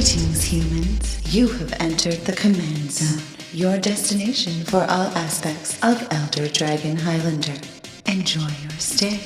Greetings, humans. You have entered the Command Zone, your destination for all aspects of Elder Dragon Highlander. Enjoy your stay.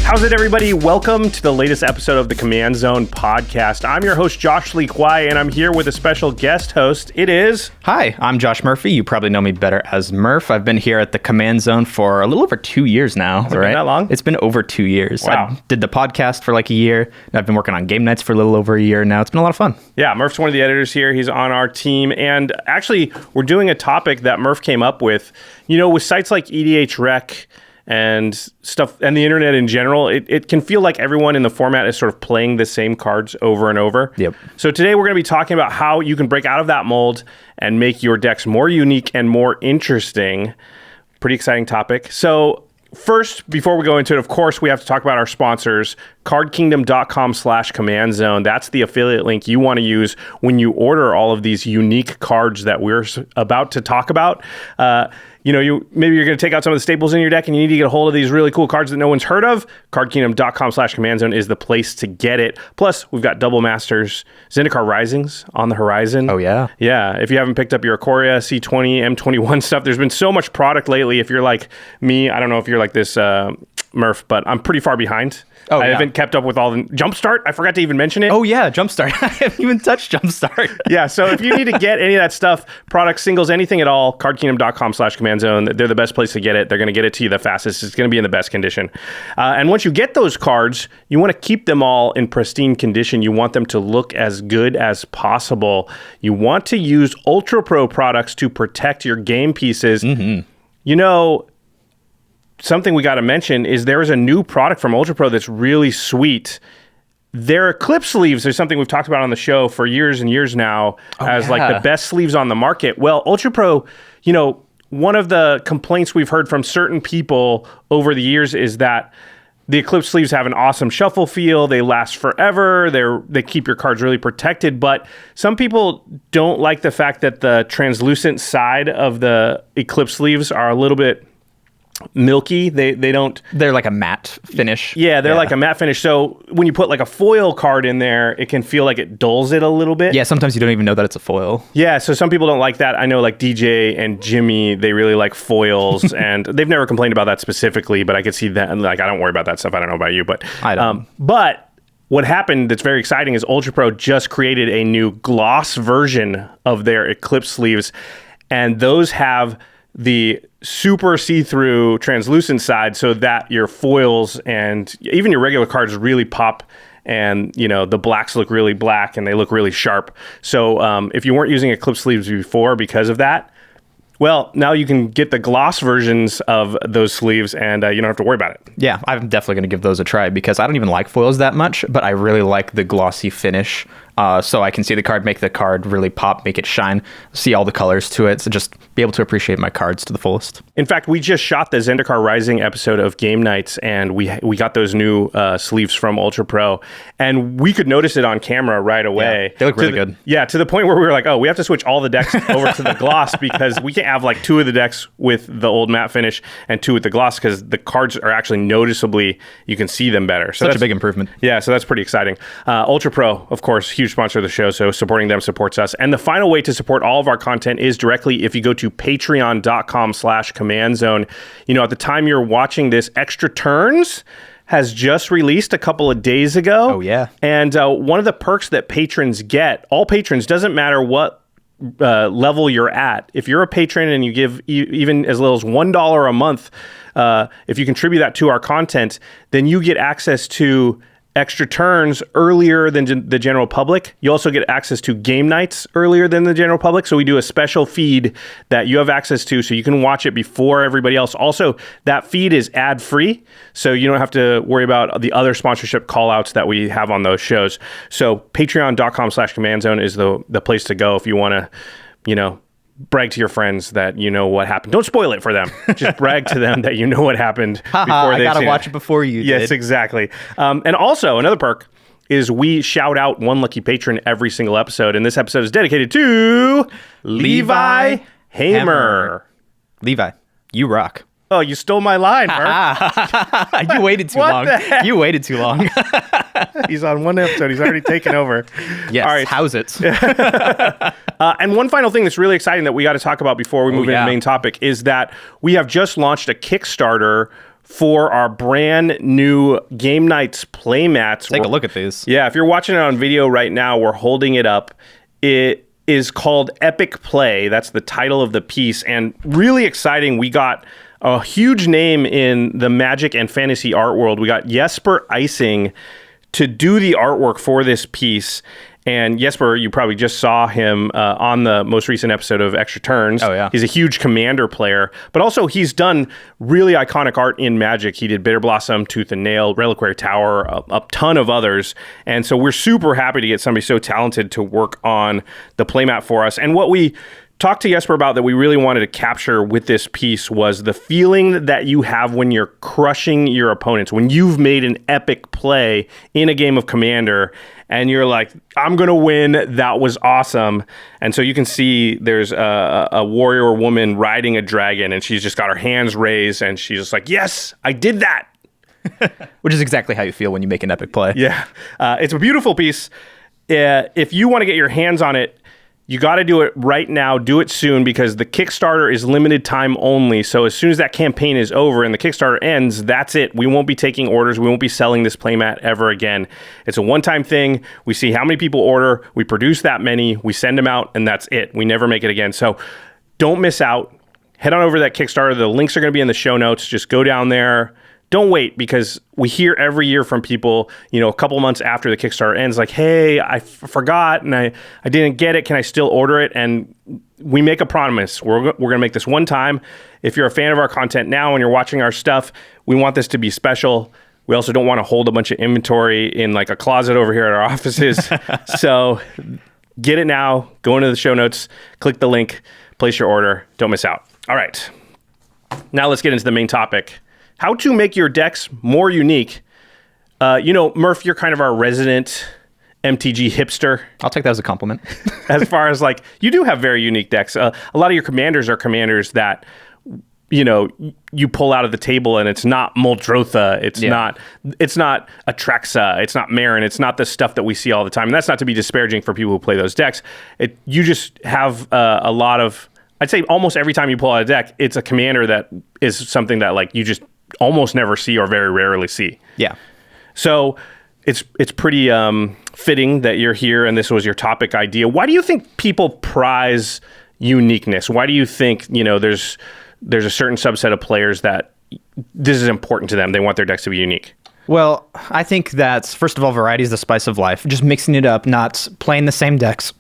How's it, everybody? Welcome to the latest episode of the Command Zone podcast. I'm your host, Josh Lee Kwai, and I'm here with a special guest host. It is... Hi, I'm Josh Murphy. You probably know me better as Murph. I've been here at the Command Zone for a little over 2 years now. Has it been that long? It's been over 2 years. Wow. I did the podcast for like a year, and I've been working on game nights for a little over a year now. It's been a lot of fun. Yeah, Murph's one of the editors here. He's on our team, and actually, we're doing a topic that Murph came up with. You know, with sites like EDH Rec and stuff, and the internet in general, it can feel like everyone in the format is sort of playing the same cards over and over. Yep. So today we're going to be talking about how you can break out of that mold and make your decks more unique and more interesting. Pretty exciting topic. So first, before we go into it, of course, we have to talk about our sponsors, cardkingdom.com/commandzone. That's the affiliate link you want to use when you order all of these unique cards that we're about to talk about. Maybe you're going to take out some of the staples in your deck and you need to get a hold of these really cool cards that no one's heard of. Cardkingdom.com/commandzone is the place to get it. Plus, we've got Double Masters, Zendikar Risings on the horizon. Oh, yeah. Yeah. If you haven't picked up your Ikoria, C20, M21 stuff, there's been so much product lately. If you're like me, I don't know if you're like this, Murph, but I'm pretty far behind. I haven't kept up with all the... Jumpstart, I forgot to even mention it. Oh, yeah, Jumpstart. I haven't even touched Jumpstart. Yeah, so if you need to get any of that stuff, products, singles, anything at all, cardkingdom.com/commandzone, they're the best place to get it. They're going to get it to you the fastest. It's going to be in the best condition. And once you get those cards, you want to keep them all in pristine condition. You want them to look as good as possible. You want to use UltraPro products to protect your game pieces. Mm-hmm. You know... Something we got to mention is there is a new product from UltraPro that's really sweet. Their clip sleeves are something we've talked about on the show for years and years now like the best sleeves on the market. Well, UltraPro, one of the complaints we've heard from certain people over the years is that the Eclipse sleeves have an awesome shuffle feel. They last forever. They keep your cards really protected. But some people don't like the fact that the translucent side of the Eclipse sleeves are a little bit milky. They're like a matte finish. Yeah, they're like a matte finish. So when you put like a foil card in there, it can feel like it dulls it a little bit. Yeah, sometimes you don't even know that it's a foil. Yeah, so some people don't like that. I know like DJ and Jimmy, they really like foils and they've never complained about that specifically, but I could see that. And like, I don't worry about that stuff. I don't know about you, but I don't. But what happened that's very exciting is UltraPro just created a new gloss version of their Eclipse sleeves, and those have the super see-through translucent side so that your foils and even your regular cards really pop, and the blacks look really black and they look really sharp. So if you weren't using Eclipse sleeves before because of that, well, now you can get the gloss versions of those sleeves and you don't have to worry about it. Yeah, I'm definitely going to give those a try because I don't even like foils that much, but I really like the glossy finish. So I can see the card, make the card really pop, make it shine, see all the colors to it, so just be able to appreciate my cards to the fullest. In fact, we just shot the Zendikar Rising episode of Game Nights, and we got those new sleeves from UltraPro, and we could notice it on camera right away. Yeah, they look really good. Yeah, to the point where we were like, oh, we have to switch all the decks over to the gloss because we can't have like 2 of the decks with the old matte finish and 2 with the gloss because the cards are actually noticeably, you can see them better. So that's a big improvement. Yeah, so that's pretty exciting. UltraPro, of course, huge sponsor of the show, so supporting them supports us. And the final way to support all of our content is directly if you go to patreon.com/commandzone. At the time you're watching this, Extra Turns has just released a couple of days ago. Oh, yeah. And one of the perks that patrons get, all patrons, doesn't matter what level you're at. If you're a patron and you give even as little as $1 a month, if you contribute that to our content, then you get access to Extra Turns earlier than the general public. You also get access to game nights earlier than the general public. So we do a special feed that you have access to so you can watch it before everybody else. Also, that feed is ad-free, so you don't have to worry about the other sponsorship call-outs that we have on those shows. So patreon.com/commandzone is the place to go if you want to, brag to your friends that you know what happened. Don't spoil it for them. Just brag to them that you know what happened before they I gotta watch it before you Yes, did. Exactly. And also, another perk is we shout out one lucky patron every single episode, and this episode is dedicated to Levi Hamer. Levi, you rock. Oh, you stole my line, Murph. You waited too What long. the heck? You waited too long. He's on one episode. He's already taken over. Yes. All right. How's it? And one final thing that's really exciting that we got to talk about before we move into yeah. the main topic is that we have just launched a Kickstarter for our brand new Game Nights playmats. Take a look at these. Yeah, if you're watching it on video right now, we're holding it up. It is called Epic Play. That's the title of the piece. And really exciting, we got a huge name in the Magic and fantasy art world. We got Jesper Icing to do the artwork for this piece. And Jesper, you probably just saw him on the most recent episode of Extra Turns. Oh, yeah. He's a huge Commander player, but also he's done really iconic art in Magic. He did Bitter Blossom, Tooth and Nail, Reliquary Tower, a ton of others. And so we're super happy to get somebody so talented to work on the playmat for us. And what we talked to Jesper about that we really wanted to capture with this piece was the feeling that you have when you're crushing your opponents, when you've made an epic play in a game of Commander and you're like, I'm going to win. That was awesome. And so you can see there's a warrior woman riding a dragon and she's just got her hands raised and she's just like, yes, I did that. Which is exactly how you feel when you make an epic play. Yeah. It's a beautiful piece. If you want to get your hands on it, you got to do it right now. Do it soon because the Kickstarter is limited time only. So as soon as that campaign is over and the Kickstarter ends, that's it. We won't be taking orders. We won't be selling this playmat ever again. It's a one-time thing. We see how many people order. We produce that many. We send them out, and that's it. We never make it again. So don't miss out. Head on over to that Kickstarter. The links are going to be in the show notes. Just go down there. Don't wait because we hear every year from people, a couple months after the Kickstarter ends, like, hey, I forgot and I didn't get it. Can I still order it? And we make a promise. We're going to make this one time. If you're a fan of our content now and you're watching our stuff, we want this to be special. We also don't want to hold a bunch of inventory in like a closet over here at our offices. So get it now. Go into the show notes, click the link, place your order. Don't miss out. All right. Now let's get into the main topic. How to make your decks more unique. Murph, you're kind of our resident MTG hipster. I'll take that as a compliment. As far as like, you do have very unique decks. A lot of your commanders are commanders that, you pull out of the table and it's not Muldrotha. It's not Atraxa. It's not Marin. It's not the stuff that we see all the time. And that's not to be disparaging for people who play those decks. You just have a lot of, I'd say almost every time you pull out a deck, it's a commander that is something that like you just almost never see or very rarely see. Yeah. So it's pretty fitting that you're here and this was your topic idea. Why do you think people prize uniqueness? Why do you think, there's a certain subset of players that this is important to them? They want their decks to be unique. Well, I think that, first of all, variety is the spice of life. Just mixing it up, not playing the same decks,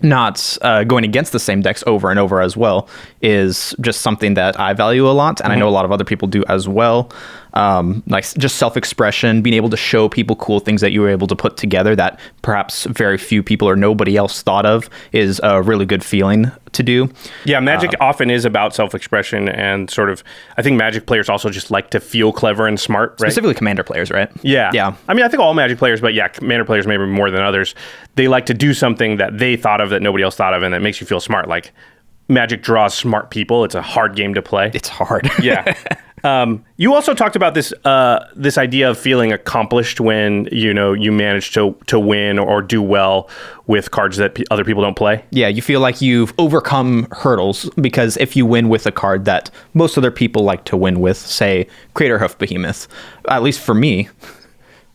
not going against the same decks over and over as well, is just something that I value a lot, and I know a lot of other people do as well. Like just self-expression, being able to show people cool things that you were able to put together that perhaps very few people or nobody else thought of is a really good feeling to do. Yeah, Magic often is about self-expression and sort of, I think Magic players also just like to feel clever and smart, right? Specifically Commander players, right? Yeah. Yeah. I mean, I think all Magic players, but yeah, Commander players maybe more than others. They like to do something that they thought of that nobody else thought of and that makes you feel smart. Like Magic draws smart people. It's a hard game to play. It's hard. Yeah. You also talked about this this idea of feeling accomplished when you manage to win or do well with cards that other people don't play. Yeah, you feel like you've overcome hurdles because if you win with a card that most other people like to win with, say Craterhoof Behemoth, at least for me.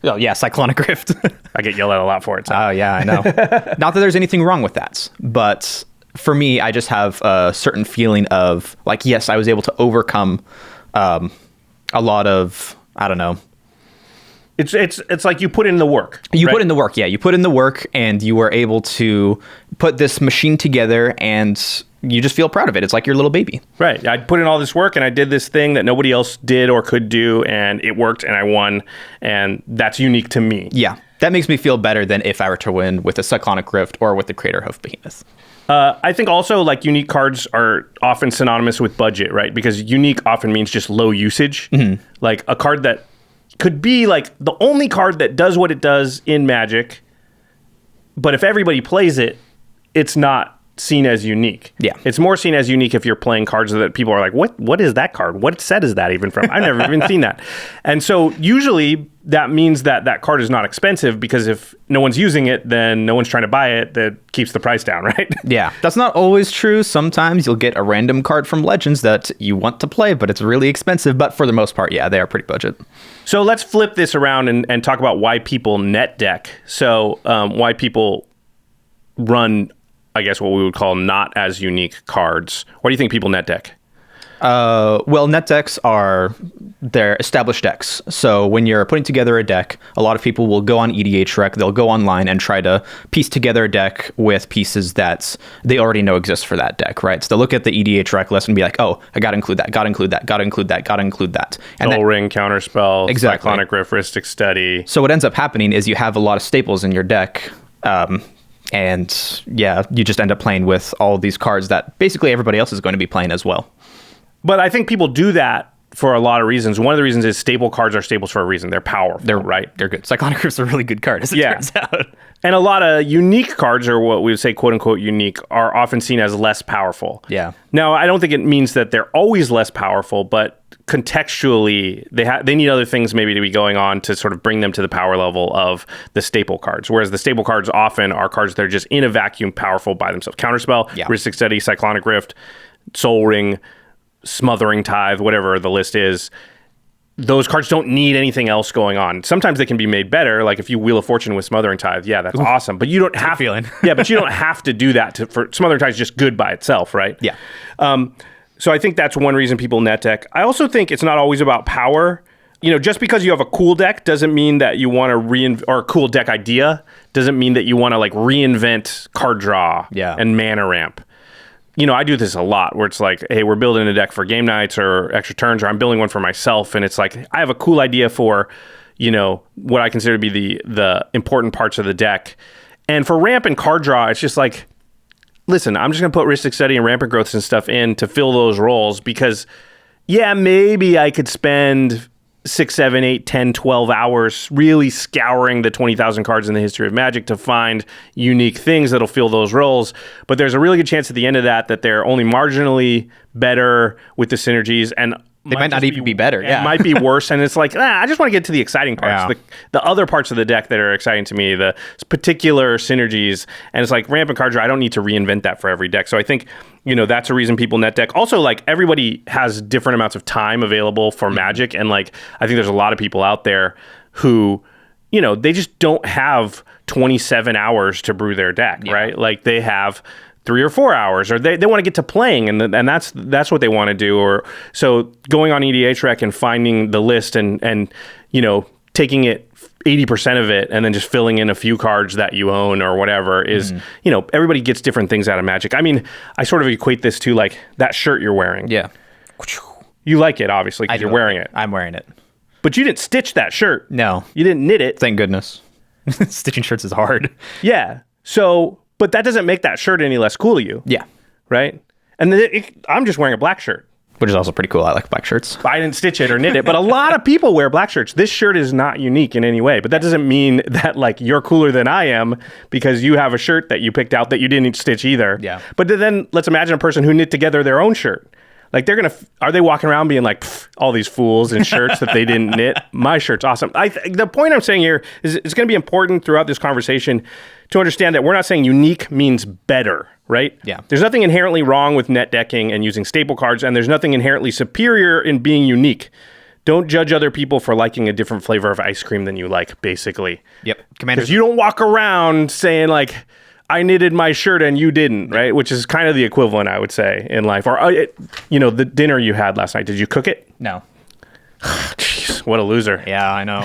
Oh yeah, Cyclonic Rift. I get yelled at a lot for it. So. Oh yeah, I know. Not that there's anything wrong with that, but for me, I just have a certain feeling of like, yes, I was able to overcome a lot of, I don't know. It's like you put in the work. You put in the work, yeah. You put in the work and you were able to put this machine together and you just feel proud of it. It's like your little baby. Right. I put in all this work and I did this thing that nobody else did or could do and it worked and I won and that's unique to me. Yeah. That makes me feel better than if I were to win with a Cyclonic Rift or with the Craterhoof Behemoth. I think also like unique cards are often synonymous with budget, right? Because unique often means just low usage. Mm-hmm. Like a card that could be like the only card that does what it does in Magic, but if everybody plays it, it's not seen as unique. Yeah. It's more seen as unique if you're playing cards that people are like, what is that card? What set is that even from? I've never even seen that. And so usually that means that that card is not expensive, because if no one's using it, then no one's trying to buy it. That keeps the price down, right? Yeah, that's not always true. Sometimes you'll get a random card from Legends that you want to play, but it's really expensive. But for the most part, yeah, they are pretty budget. So let's flip this around and talk about why people net deck. So why people run, I guess, what we would call not as unique cards. Why do you think people net deck? Well, net decks they're established decks. So when you're putting together a deck, a lot of people will go on EDH Rec, they'll go online and try to piece together a deck with pieces that they already know exist for that deck, right? So they'll look at the EDH Rec list and be like, oh, I gotta include that, gotta include that, gotta include that, gotta include that. And Soul Ring, Counterspell, exactly. Cyclonic Rift, Rhystic Study. So what ends up happening is you have a lot of staples in your deck, and yeah, you just end up playing with all of these cards that basically everybody else is going to be playing as well. But I think people do that for a lot of reasons. One of the reasons is staple cards are staples for a reason. They're powerful, right? They're good. Cyclonic Rift's a really good card, as it turns out. And a lot of unique cards, or what we would say, quote unquote, unique, are often seen as less powerful. Yeah. Now, I don't think it means that they're always less powerful, but contextually, they need other things maybe to be going on to sort of bring them to the power level of the staple cards. Whereas the staple cards often are cards that are just in a vacuum powerful by themselves. Counterspell, Rhystic Study, Cyclonic Rift, Soul Ring, Smothering Tithe, whatever the list is. Those cards don't need anything else going on. Sometimes they can be made better. Like if you Wheel of Fortune with Smothering Tithe, yeah, that's awesome. But you don't have feeling. Yeah, but you don't have to do that for Smothering Tithe is just good by itself, right? Yeah. So I think that's one reason people net deck. I also think it's not always about power. You know, just because you have a cool deck doesn't mean that you want to or a cool deck idea doesn't mean that you want to like reinvent card draw and mana ramp. You know, I do this a lot where it's like, hey, we're building a deck for game nights or extra turns, or I'm building one for myself. And it's like, I have a cool idea for, you know, what I consider to be the important parts of the deck. And for ramp and card draw, it's just like, listen, I'm just going to put Rhystic Study and Rampant Growths and stuff in to fill those roles because, yeah, maybe I could spend 6, 7, 8, 10, 12 hours really scouring the 20,000 cards in the history of Magic to find unique things that'll fill those roles. But there's a really good chance at the end of that they're only marginally better with the synergies, and they might not even be better. Yeah, it might be worse. And it's like, I just want to get to the exciting parts, the other parts of the deck that are exciting to me, the particular synergies. And it's like Rampant Card Draw, I don't need to reinvent that for every deck. So I think, you know, that's a reason people net deck. Also, like, everybody has different amounts of time available for Magic. And like, I think there's a lot of people out there who, you know, they just don't have 27 hours to brew their deck, right? Like, they have 3 or 4 hours, or they want to get to playing, and that's what they want to do. Or so going on EDH Rec and finding the list and you know, taking it 80% of it and then just filling in a few cards that you own or whatever is, you know, everybody gets different things out of Magic. I mean, I sort of equate this to like that shirt you're wearing. Yeah. You like it, obviously, because you're wearing it. I'm wearing it. But you didn't stitch that shirt. No. You didn't knit it. Thank goodness. Stitching shirts is hard. Yeah. So, but that doesn't make that shirt any less cool to you. Yeah. Right? And then I'm just wearing a black shirt. Which is also pretty cool. I like black shirts. I didn't stitch it or knit it, but a lot of people wear black shirts. This shirt is not unique in any way, but that doesn't mean that like you're cooler than I am because you have a shirt that you picked out that you didn't stitch either. Yeah. But then let's imagine a person who knit together their own shirt. Like are they walking around being like, all these fools in shirts that they didn't knit? My shirt's awesome. The point I'm saying here is it's going to be important throughout this conversation to understand that we're not saying unique means better, right? Yeah. There's nothing inherently wrong with net decking and using staple cards, and there's nothing inherently superior in being unique. Don't judge other people for liking a different flavor of ice cream than you like, basically. Yep. Commanders. Because you don't walk around saying like, I knitted my shirt and you didn't, right? Which is kind of the equivalent, I would say, in life. Or, you know, the dinner you had last night, did you cook it? No. Jeez, what a loser. Yeah, I know.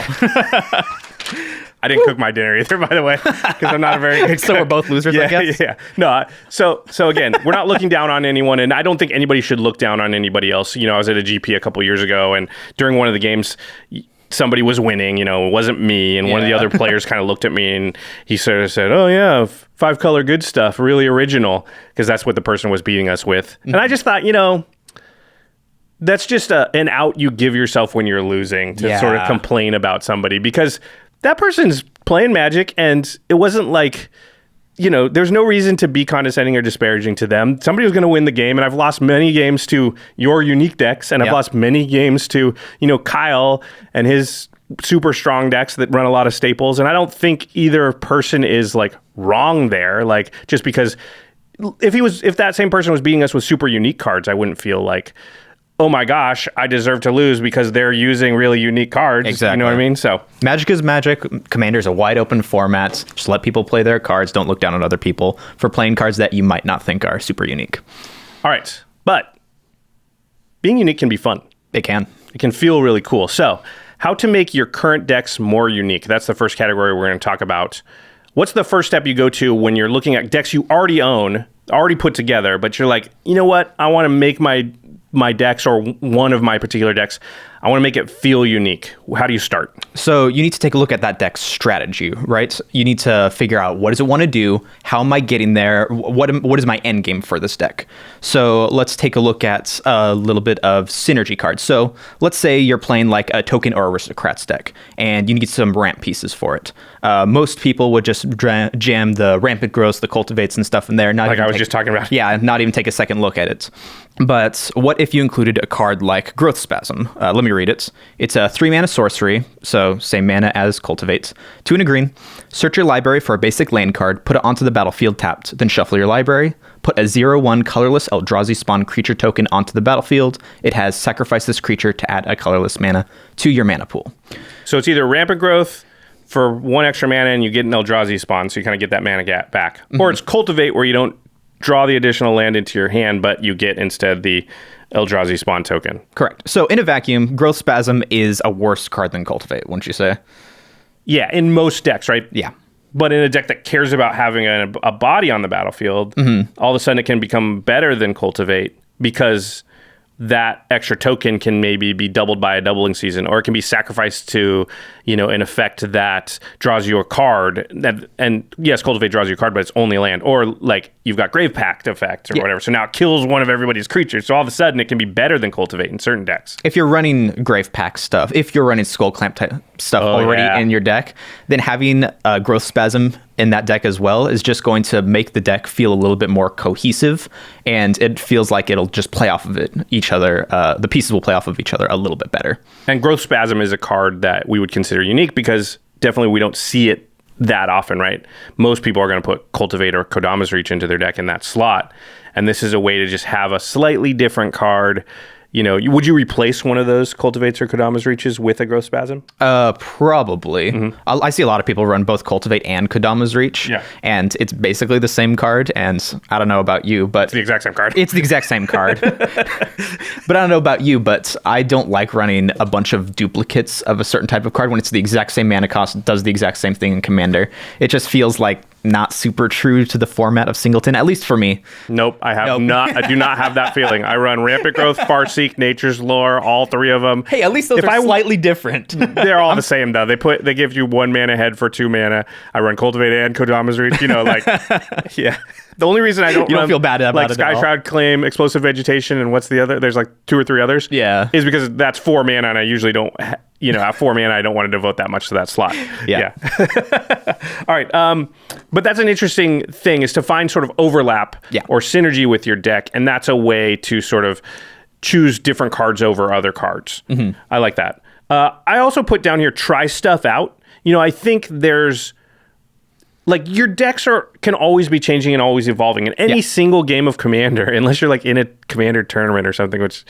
I didn't cook my dinner either, by the way, because I'm not a very good cook. So we're both losers, I guess? Yeah. No, so again, we're not looking down on anyone, and I don't think anybody should look down on anybody else. You know, I was at a GP a couple years ago, and during one of the games, somebody was winning, you know, it wasn't me, and one of the other players kind of looked at me, and he sort of said, oh yeah, 5-color good stuff, really original, because that's what the person was beating us with. And I just thought, you know, that's just an out you give yourself when you're losing to sort of complain about somebody, because that person's playing Magic, and it wasn't like there's no reason to be condescending or disparaging to them. Somebody was going to win the game, and I've lost many games to your unique decks, and I've lost many games to, Kyle and his super strong decks that run a lot of staples. And I don't think either person is like wrong there. Like, just because if that same person was beating us with super unique cards, I wouldn't feel like, oh my gosh, I deserve to lose because they're using really unique cards. Exactly. You know what I mean? So Magic is Magic. Commander's a wide open format. Just let people play their cards. Don't look down on other people for playing cards that you might not think are super unique. All right. But being unique can be fun. It can. It can feel really cool. So how to make your current decks more unique. That's the first category we're going to talk about. What's the first step you go to when you're looking at decks you already own, already put together, but you're like, you know what? I want to make my decks, or one of my particular decks, I want to make it feel unique. How do you start? So you need to take a look at that deck's strategy, right? You need to figure out, what does it want to do? How am I getting there? What is my end game for this deck? So let's take a look at a little bit of synergy cards. So let's say you're playing like a token or aristocrats deck, and you need some ramp pieces for it. Most people would just jam the rampant growth, the cultivates and stuff in there. Like I was just talking about. Yeah, not even take a second look at it. But what if you included a card like Growth Spasm? Let me read it. It's a 3-mana sorcery, so same mana as Cultivate. 2 and a green. Search your library for a basic land card, put it onto the battlefield tapped, then shuffle your library. Put a 0/1 colorless Eldrazi spawn creature token onto the battlefield. It has sacrifice this creature to add a colorless mana to your mana pool. So it's either Rampant Growth for 1 extra mana and you get an Eldrazi spawn, so you kind of get that mana gap back. Mm-hmm. Or it's Cultivate, where you don't draw the additional land into your hand, but you get instead the Eldrazi spawn token. Correct. So in a vacuum, Growth Spasm is a worse card than Cultivate, wouldn't you say? Yeah, in most decks, right? Yeah. But in a deck that cares about having a body on the battlefield, all of a sudden it can become better than Cultivate, because that extra token can maybe be doubled by a doubling season, or it can be sacrificed to, an effect that draws you a card. And yes, Cultivate draws you a card, but it's only land. Or like you've got Grave Pact effect or whatever. So now it kills one of everybody's creatures. So all of a sudden it can be better than Cultivate in certain decks. If you're running Grave Pact stuff, if you're running Skull Clamp type stuff already in your deck, then having Growth Spasm in that deck as well is just going to make the deck feel a little bit more cohesive, and it feels like it'll just play off of each other. The pieces will play off of each other a little bit better. And Growth Spasm is a card that we would consider unique, because definitely we don't see it that often, right? Most people are going to put Cultivate or Kodama's Reach into their deck in that slot, and this is a way to just have a slightly different card. Would you replace one of those Cultivates or Kodama's Reaches with a Growth Spasm? Probably. Mm-hmm. I see a lot of people run both Cultivate and Kodama's Reach, and it's basically the same card. And I don't know about you, but it's the exact same card. It's the exact same card. But I don't know about you, but I don't like running a bunch of duplicates of a certain type of card when it's the exact same mana cost, does the exact same thing in Commander. It just feels like not super true to the format of Singleton, at least for me. Nope, I do not have that feeling. I run Rampant Growth, Farseek, Nature's Lore, all 3 of them. Hey, at least those are slightly different. They're all the same though. They give you 1 mana head for 2 mana. I run Cultivate and Kodama's Reach. Yeah. The only reason I don't feel bad about it Sky Shroud, Claim, Explosive Vegetation, and what's the other? There's like 2 or 3 others. Yeah. Is because that's 4 mana, and I usually don't. At 4 mana, I don't want to devote that much to that slot. Yeah. All right. But that's an interesting thing, is to find sort of overlap or synergy with your deck, and that's a way to sort of choose different cards over other cards. Mm-hmm. I like that. I also put down here, try stuff out. I think there's, like, your decks can always be changing and always evolving. In any single game of Commander, unless you're like in a Commander tournament or something, which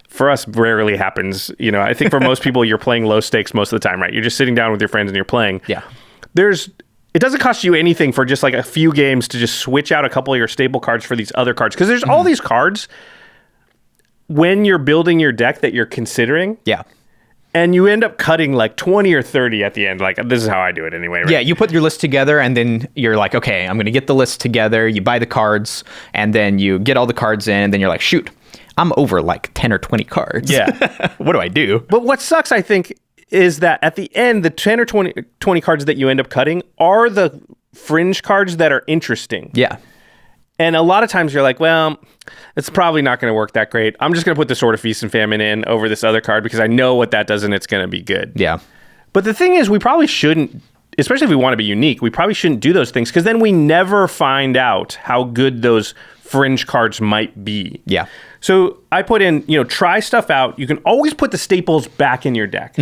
for us rarely happens. I think for most people, you're playing low stakes most of the time, right? You're just sitting down with your friends and you're playing. Yeah. It doesn't cost you anything for just like a few games to just switch out a couple of your staple cards for these other cards. Because there's all these cards when you're building your deck that you're considering. Yeah. And you end up cutting like 20 or 30 at the end. Like, this is how I do it anyway, right? Yeah, you put your list together, and then you're like, okay, I'm going to get the list together. You buy the cards, and then you get all the cards in, and then you're like, shoot, I'm over like 10 or 20 cards. Yeah. What do I do? But what sucks, I think, is that at the end, the 10 or 20 cards that you end up cutting are the fringe cards that are interesting. Yeah. And a lot of times you're like, well, it's probably not going to work that great. I'm just going to put the Sword of Feast and Famine in over this other card because I know what that does and it's going to be good. Yeah. But the thing is, we probably shouldn't especially if we want to be unique, we probably shouldn't do those things because then we never find out how good those Fringe cards might be. Yeah. So I put in, try stuff out. You can always put the staples back in your deck.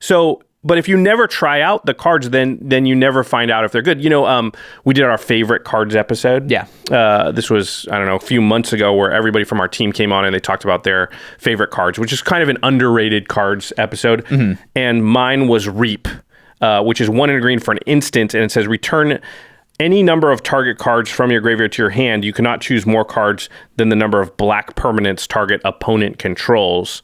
So, but if you never try out the cards, then you never find out if they're good. We did our favorite cards episode. Yeah. This was, I don't know, a few months ago where everybody from our team came on and they talked about their favorite cards, which is kind of an underrated cards episode. And mine was Reap, which is 1 in a green for an instant. And it says return any number of target cards from your graveyard to your hand. You cannot choose more cards than the number of black permanents target opponent controls.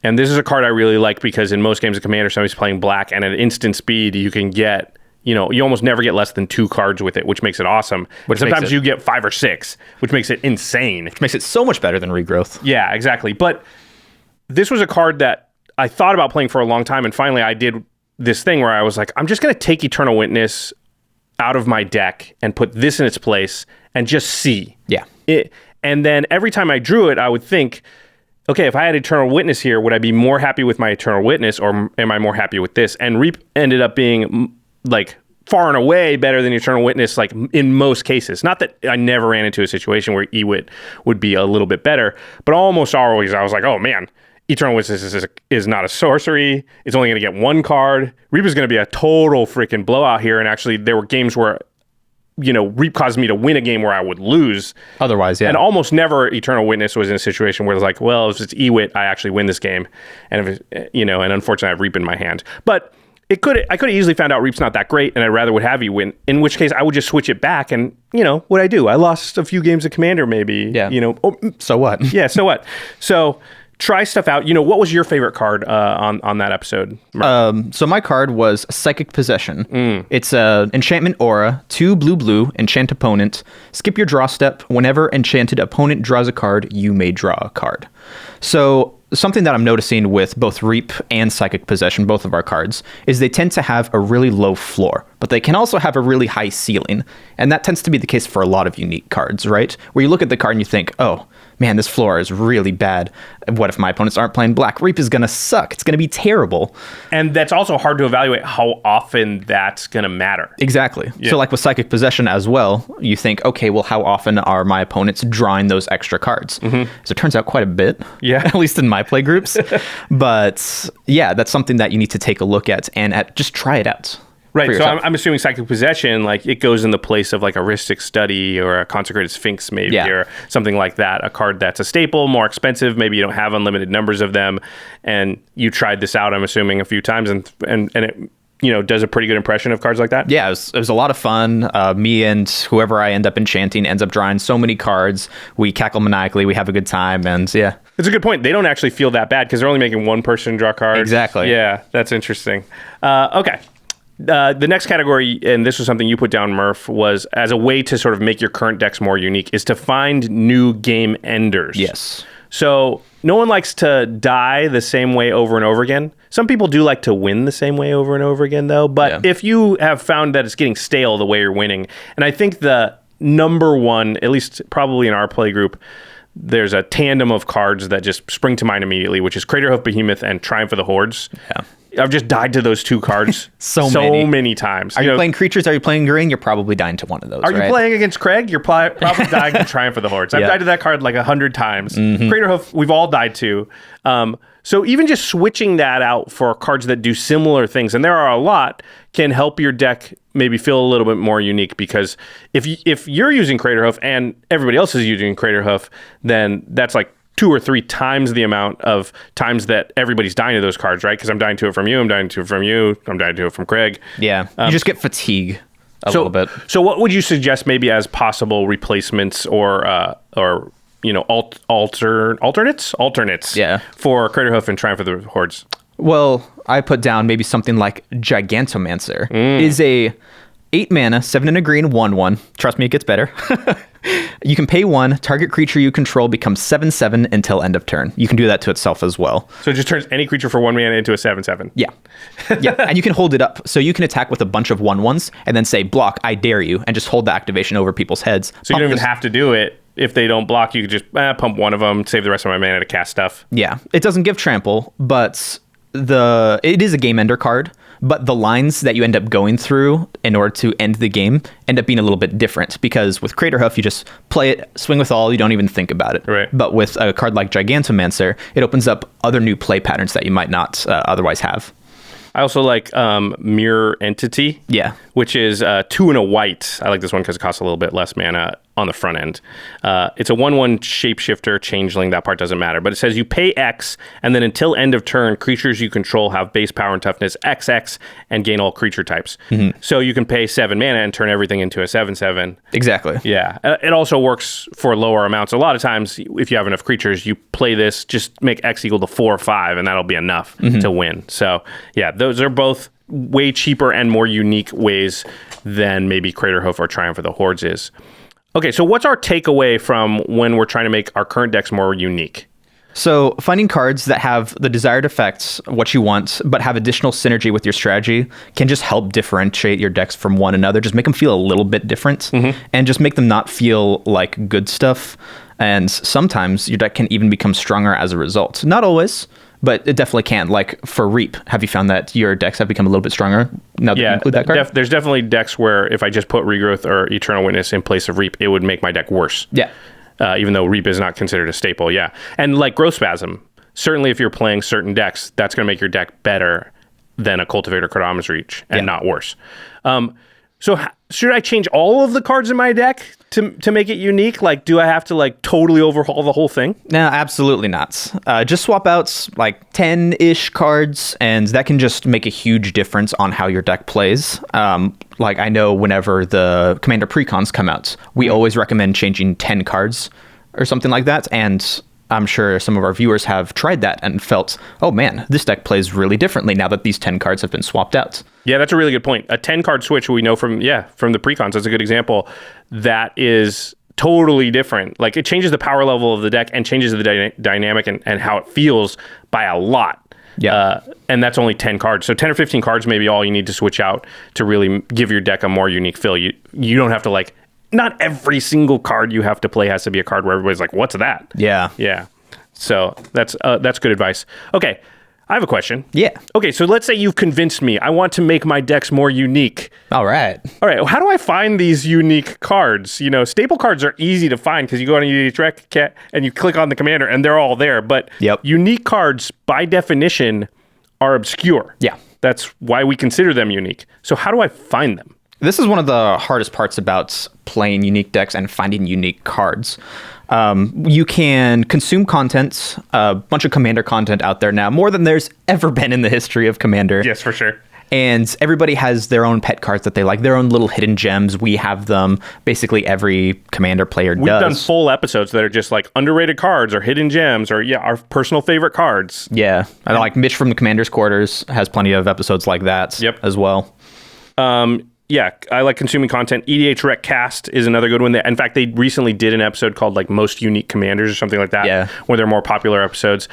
And this is a card I really like because in most games of Commander, somebody's playing black, and at instant speed, you can get, you almost never get less than 2 cards with it, which makes it awesome. But sometimes you get 5 or 6, which makes it insane. Which makes it so much better than Regrowth. Yeah, exactly. But this was a card that I thought about playing for a long time, and finally I did this thing where I was like, I'm just going to take Eternal Witness out of my deck and put this in its place and just see. Yeah. And then every time I drew it, I would think, okay, if I had Eternal Witness here, would I be more happy with my Eternal Witness or am I more happy with this? And Reap ended up being like far and away better than Eternal Witness, like in most cases. Not that I never ran into a situation where Ewit would be a little bit better, but almost always I was like, oh man, Eternal Witness is not a sorcery. It's only going to get 1 card. Reap is going to be a total freaking blowout here. And actually, there were games where, Reap caused me to win a game where I would lose. Otherwise, yeah. And almost never Eternal Witness was in a situation where it's like, well, if it's Ewit, I actually win this game. And if and unfortunately, I have Reap in my hand. But I could have easily found out Reap's not that great, and I'd rather would have you win. In which case, I would just switch it back, and what I do? I lost a few games of Commander, maybe. Yeah. So what? Yeah. So what? So. Try stuff out. What was your favorite card on that episode? So my card was Psychic Possession. It's a enchantment aura, 2 blue, enchant opponent. Skip your draw step. Whenever enchanted opponent draws a card, you may draw a card. So something that I'm noticing with both Reap and Psychic Possession, both of our cards, is they tend to have a really low floor, but they can also have a really high ceiling. And that tends to be the case for a lot of unique cards, right? Where you look at the card and you think, oh, man, this floor is really bad. What if my opponents aren't playing black? Reap is going to suck. It's going to be terrible. And that's also hard to evaluate how often that's going to matter. Exactly. Yeah. So like with Psychic Possession as well, you think, okay, well, how often are my opponents drawing those extra cards? So it turns out quite a bit, yeah. At least in my play groups. But yeah, that's something that you need to take a look at and just try it out. Right, so I'm assuming Psychic Possession, like it goes in the place of like a Rhystic Study or a Consecrated Sphinx maybe, or something like that. A card that's a staple, more expensive, maybe you don't have unlimited numbers of them, and you tried this out, I'm assuming, a few times, and it does a pretty good impression of cards like that? Yeah, it was a lot of fun. Me and whoever I end up enchanting ends up drawing so many cards. We cackle maniacally, we have a good time, and yeah. It's a good point. They don't actually feel that bad because they're only making one person draw cards. Exactly. Yeah, that's interesting. Okay. The next category, and this was something you put down, Murph, was as a way to sort of make your current decks more unique, is to find new game enders. Yes. So no one likes to die the same way over and over again. Some people do like to win the same way over and over again, though. But if you have found that it's getting stale the way you're winning, and I think the number one, at least probably in our play group, there's a tandem of cards that just spring to mind immediately, which is Craterhoof Behemoth and Triumph of the Hordes. Yeah. I've just died to those 2 cards so many times. Are you playing creatures? Are you playing green? You're probably dying to one of those. Are you playing against Craig? You're probably dying to Triumph of the Hordes. I've died to that card like 100 times. Craterhoof, we've all died to. So even just switching that out for cards that do similar things, and there are a lot, can help your deck maybe feel a little bit more unique, because if you're using Craterhoof and everybody else is using Craterhoof, then that's like 2 or 3 times the amount of times that everybody's dying to those cards, right? Because I'm dying to it from you, I'm dying to it from you, I'm dying to it from Craig. Yeah, you just get fatigue a little bit. So what would you suggest maybe as possible replacements or alternates? Yeah. For Craterhoof and Triumph of the Hordes? Well, I put down maybe something like Gigantomancer. Is a 8 mana, 7 and a green, 1/1. Trust me, it gets better. You can pay 1. Target creature you control becomes 7/7 until end of turn. You can do that to itself as well. So it just turns any creature for 1 mana into a 7/7. Yeah. Yeah. And you can hold it up. So you can attack with a bunch of 1/1s and then say, block, I dare you, and just hold the activation over people's heads. So you don't even have to do it. If they don't block, you could just pump one of them, save the rest of my mana to cast stuff. Yeah. It doesn't give trample, but it is a game ender card. but the lines that you end up going through in order to end the game end up being a little bit different, because with Craterhoof, you just play it, swing with all, you don't even think about it. Right. But with a card like Gigantomancer, it opens up other new play patterns that you might not otherwise have. I also like Mirror Entity. Yeah. Which is 2 and a white. I like this one because it costs a little bit less mana on the front end. It's a 1/1 shapeshifter, changeling. That part doesn't matter. But it says you pay X, and then until end of turn, creatures you control have base power and toughness XX and gain all creature types. So you can pay 7 mana and turn everything into a 7/7. Exactly. Yeah. It also works for lower amounts. A lot of times, if you have enough creatures, you play this, just make X equal to 4 or 5, and that'll be enough to win. So, yeah, those are both way cheaper and more unique ways than maybe Craterhoof or Triumph of the Hordes is. Okay, so what's our takeaway from when we're trying to make our current decks more unique? So finding cards that have the desired effects, what you want, but have additional synergy with your strategy can just help differentiate your decks from one another. Just make them feel a little bit different and just make them not feel like good stuff. And sometimes your deck can even become stronger as a result. Not always, but it definitely can. Like for Reap, have you found that your decks have become a little bit stronger now that you include that card? There's definitely decks where if I just put Regrowth or Eternal Witness in place of Reap, it would make my deck worse. Yeah. Even though Reap is not considered a staple, yeah. And like Growth Spasm, certainly if you're playing certain decks, that's going to make your deck better than a Cultivator Kodama's Reach and not worse. So should I change all of the cards in my deck to make it unique? Like, do I have to like totally overhaul the whole thing? No, absolutely not. Just swap out like 10-ish cards, and that can just make a huge difference on how your deck plays. Like I know whenever the Commander Precons come out, we always recommend changing 10 cards or something like that, and I'm sure some of our viewers have tried that and felt, oh man, this deck plays really differently now that these 10 cards have been swapped out. Yeah, that's a really good point. A 10-card switch we know from the Precons, that's a good example. That is totally different. Like it changes the power level of the deck and changes the dynamic and how it feels by a lot. Yeah. And that's only 10 cards. So 10 or 15 cards may be all you need to switch out to really give your deck a more unique feel. You don't have to like, not every single card you have to play has to be a card where everybody's like, what's that? Yeah. Yeah. So that's good advice. Okay. I have a question. Yeah. Okay. So let's say you've convinced me. I want to make my decks more unique. All right. How do I find these unique cards? You know, staple cards are easy to find because you go on EDH Rec and you click on the commander and they're all there. But unique cards, by definition, are obscure. Yeah. That's why we consider them unique. So how do I find them? This is one of the hardest parts about playing unique decks and finding unique cards. You can consume content, a bunch of Commander content out there now, more than there's ever been in the history of Commander. Yes, for sure. And everybody has their own pet cards that they like, their own little hidden gems. We have them. Basically, every Commander player does. We've done full episodes that are just like underrated cards or hidden gems or, our personal favorite cards. Yeah. I like Mitch from the Commander's Quarters has plenty of episodes like that as well. Yeah, I like consuming content. EDH Rec Cast is another good one. In fact, they recently did an episode called like Most Unique Commanders or something like that. Yeah. Where they're more popular episodes.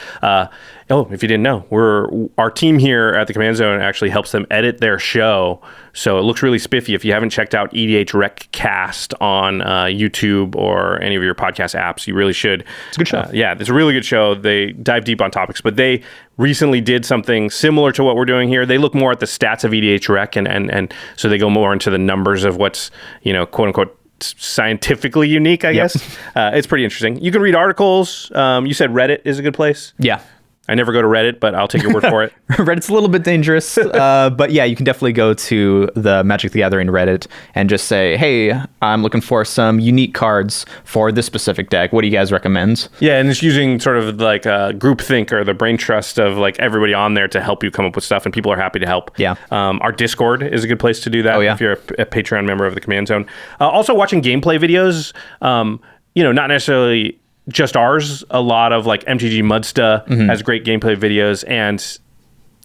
If you didn't know, our team here at the Command Zone actually helps them edit their show. So it looks really spiffy. If you haven't checked out EDH Rec Cast on YouTube or any of your podcast apps, you really should. It's a good show. It's a really good show. They dive deep on topics, but they recently did something similar to what we're doing here. They look more at the stats of EDH Rec and so they go more into the numbers of what's, quote unquote, scientifically unique, I guess. It's pretty interesting. You can read articles. You said Reddit is a good place. Yeah. I never go to Reddit, but I'll take your word for it. Reddit's a little bit dangerous, but yeah, you can definitely go to the Magic the Gathering Reddit and just say, hey, I'm looking for some unique cards for this specific deck. What do you guys recommend? Yeah, and it's using sort of like a groupthink or the brain trust of like everybody on there to help you come up with stuff, and people are happy to help. Yeah. Our Discord is a good place to do that if you're a Patreon member of the Command Zone. Also watching gameplay videos, not necessarily just ours. A lot of like MTG Mudsta has great gameplay videos, and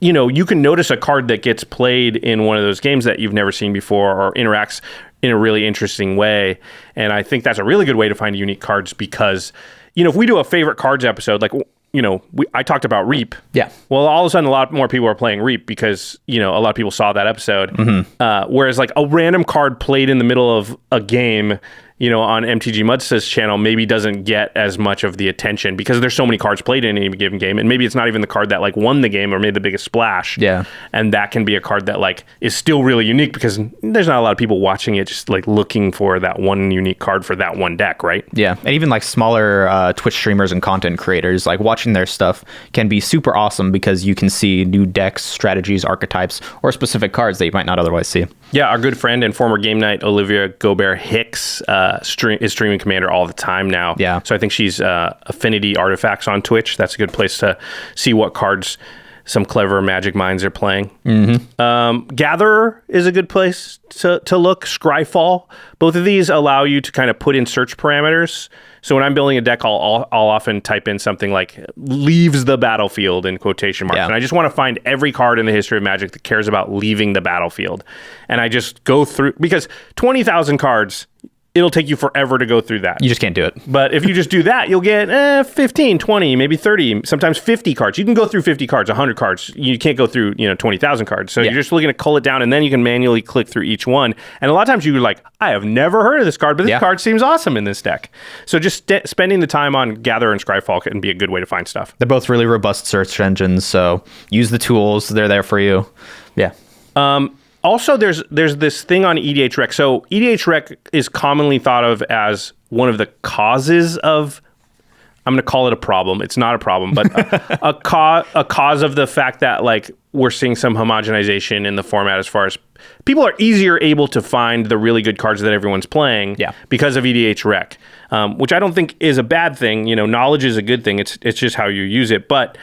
you can notice a card that gets played in one of those games that you've never seen before or interacts in a really interesting way. And I think that's a really good way to find unique cards because, if we do a favorite cards episode, like, I talked about Reap. Yeah. Well, all of a sudden, a lot more people are playing Reap because, a lot of people saw that episode. Whereas like a random card played in the middle of a game, on MTG Mudsta's channel maybe doesn't get as much of the attention because there's so many cards played in any given game, and maybe it's not even the card that like won the game or made the biggest splash. Yeah. And that can be a card that like is still really unique because there's not a lot of people watching it just like looking for that one unique card for that one deck, right? Yeah, and even like smaller Twitch streamers and content creators, like watching their stuff can be super awesome because you can see new decks, strategies, archetypes, or specific cards that you might not otherwise see. Yeah, our good friend and former Game Night, Olivia Gobert Hicks, is streaming Commander all the time now. Yeah. So I think she's Affinity Artifacts on Twitch. That's a good place to see what cards some clever magic minds are playing. Gatherer is a good place to look. Scryfall. Both of these allow you to kind of put in search parameters. So when I'm building a deck, I'll often type in something like leaves the battlefield in quotation marks. Yeah. And I just want to find every card in the history of Magic that cares about leaving the battlefield. And I just go through, because 20,000 cards, it'll take you forever to go through that. You just can't do it. But if you just do that, you'll get 15, 20, maybe 30, sometimes 50 cards. You can go through 50 cards, 100 cards. You can't go through 20,000 cards. So you're just looking to cull it down, and then you can manually click through each one. And a lot of times you're like, I have never heard of this card, but this card seems awesome in this deck. So just spending the time on Gather and Scryfall can be a good way to find stuff. They're both really robust search engines, so use the tools. They're there for you. Yeah. Also, there's this thing on EDH Rec. So EDH Rec is commonly thought of as one of the causes of, I'm going to call it a problem. It's not a problem, but a cause of the fact that like we're seeing some homogenization in the format as far as people are easier able to find the really good cards that everyone's playing because of EDH Rec, which I don't think is a bad thing. Knowledge is a good thing. It's just how you use it. But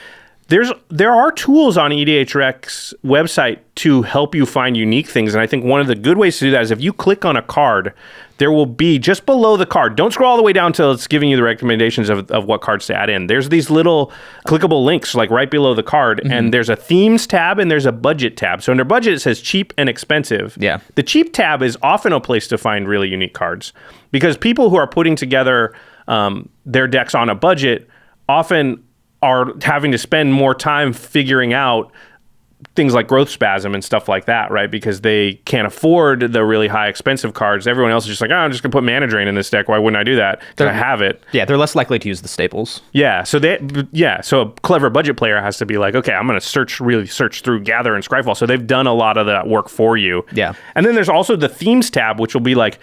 there are tools on EDH Rec's website to help you find unique things. And I think one of the good ways to do that is if you click on a card, there will be just below the card. Don't scroll all the way down until it's giving you the recommendations of what cards to add in. There's these little clickable links like right below the card, and there's a themes tab and there's a budget tab. So under budget, it says cheap and expensive. Yeah. The cheap tab is often a place to find really unique cards because people who are putting together their decks on a budget often are having to spend more time figuring out things like growth spasm and stuff like that, right? Because they can't afford the really high expensive cards. Everyone else is just like, I'm just gonna put Mana Drain in this deck. Why wouldn't I do that? Because I have it. Yeah, they're less likely to use the staples. Yeah, so a clever budget player has to be like, okay, I'm gonna really search through Gather and Scryfall. So they've done a lot of that work for you. Yeah. And then there's also the themes tab, which will be like,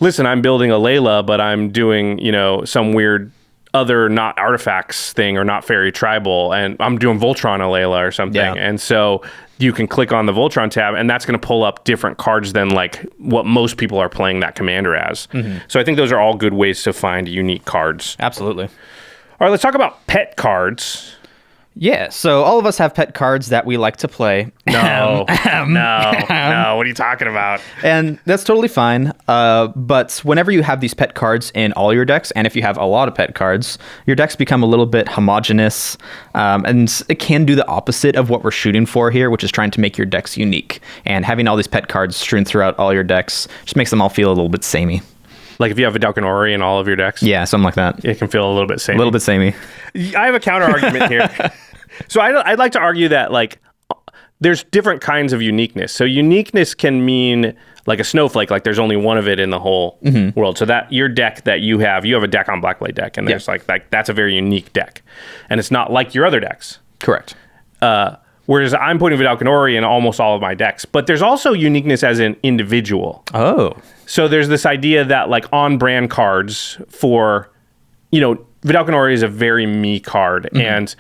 listen, I'm building a Layla, but I'm doing, some weird other not artifacts thing or not fairy tribal, and I'm doing Voltron Alayla or something. Yeah. And so you can click on the Voltron tab, and that's going to pull up different cards than like what most people are playing that commander as. So I think those are all good ways to find unique cards. Absolutely. All right, let's talk about pet cards. Yeah, so all of us have pet cards that we like to play. No, no. What are you talking about? And that's totally fine. But whenever you have these pet cards in all your decks, and if you have a lot of pet cards, your decks become a little bit homogenous. And it can do the opposite of what we're shooting for here, which is trying to make your decks unique. And having all these pet cards strewn throughout all your decks just makes them all feel a little bit samey. Like if you have a Vidalcan Ori in all of your decks? Yeah, something like that. It can feel a little bit samey. A little bit samey. I have a counter argument here. So I'd like to argue that like there's different kinds of uniqueness. So uniqueness can mean like a snowflake, like there's only one of it in the whole world. So that your deck that you have a deck on Blackblade deck, and there's like that's a very unique deck, and it's not like your other decks. Correct. Whereas I'm putting Vidalcan Ori in almost all of my decks, but there's also uniqueness as an individual. Oh. So there's this idea that like on-brand cards for, Vidalcan Ori is a very me card, and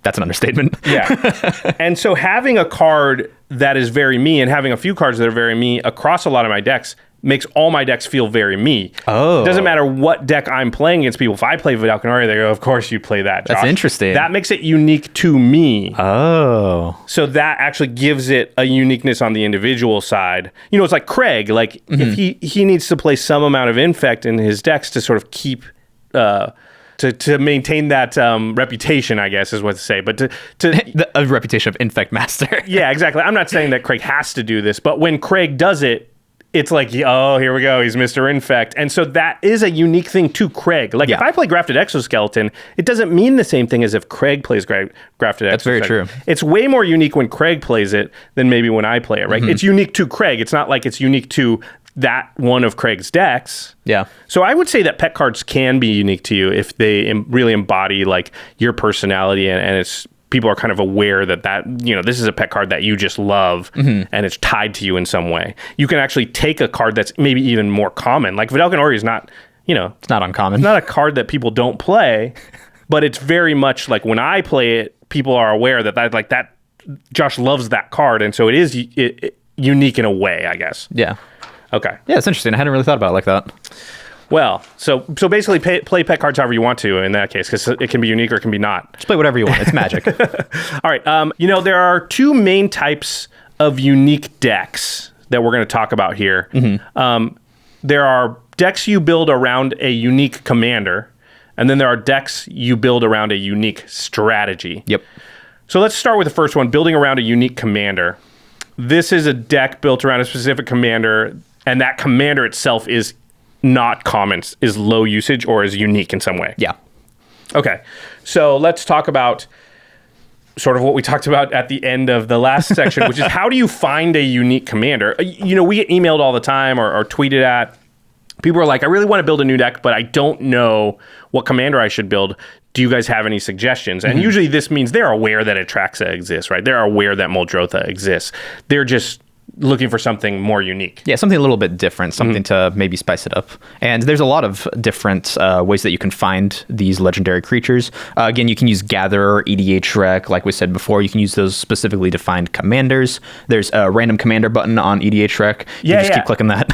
that's an understatement. Yeah. And so having a card that is very me and having a few cards that are very me across a lot of my decks makes all my decks feel very me. Oh. It doesn't matter what deck I'm playing against people. If I play Vidalcan Ori, they go, of course you play that, Josh. That's interesting. That makes it unique to me. Oh. So that actually gives it a uniqueness on the individual side. It's like Craig. Like if he needs to play some amount of Infect in his decks to sort of keep... To maintain that reputation, I guess is what to say. But a reputation of Infect Master. Yeah, exactly. I'm not saying that Craig has to do this, but when Craig does it, it's like, oh, here we go. He's Mr. Infect. And so that is a unique thing to Craig. Like if I play Grafted Exoskeleton, it doesn't mean the same thing as if Craig plays Grafted Exoskeleton. That's very true. It's way more unique when Craig plays it than maybe when I play it, right? It's unique to Craig. It's not like it's unique to that one of Craig's decks. Yeah. So I would say that pet cards can be unique to you if they really embody like your personality and it's people are kind of aware that this is a pet card that you just love and it's tied to you in some way. You can actually take a card that's maybe even more common. Like Vidalcan Ori is not, it's not uncommon. It's not a card that people don't play, but it's very much like when I play it, people are aware that Josh loves that card. And so it is unique in a way, I guess. Yeah. Okay. Yeah, it's interesting. I hadn't really thought about it like that. Well, so basically play pet cards however you want to in that case, because it can be unique or it can be not. Just play whatever you want. It's magic. All right. There are two main types of unique decks that we're going to talk about here. There are decks you build around a unique commander, and then there are decks you build around a unique strategy. Yep. So let's start with the first one, building around a unique commander. This is a deck built around a specific commander, and that commander itself is not common, is low usage, or is unique in some way. Yeah. Okay. So let's talk about sort of what we talked about at the end of the last section, which is how do you find a unique commander? We get emailed all the time or tweeted at. People are like, I really want to build a new deck, but I don't know what commander I should build. Do you guys have any suggestions? And usually this means they're aware that Atraxa exists, right? They're aware that Muldrotha exists. They're just looking for something more unique. Yeah, something a little bit different, something to maybe spice it up. And there's a lot of different ways that you can find these legendary creatures. Again, you can use Gather or EDH Rec, like we said before. You can use those specifically to find commanders. There's a random commander button on EDH Rec. You just keep clicking that.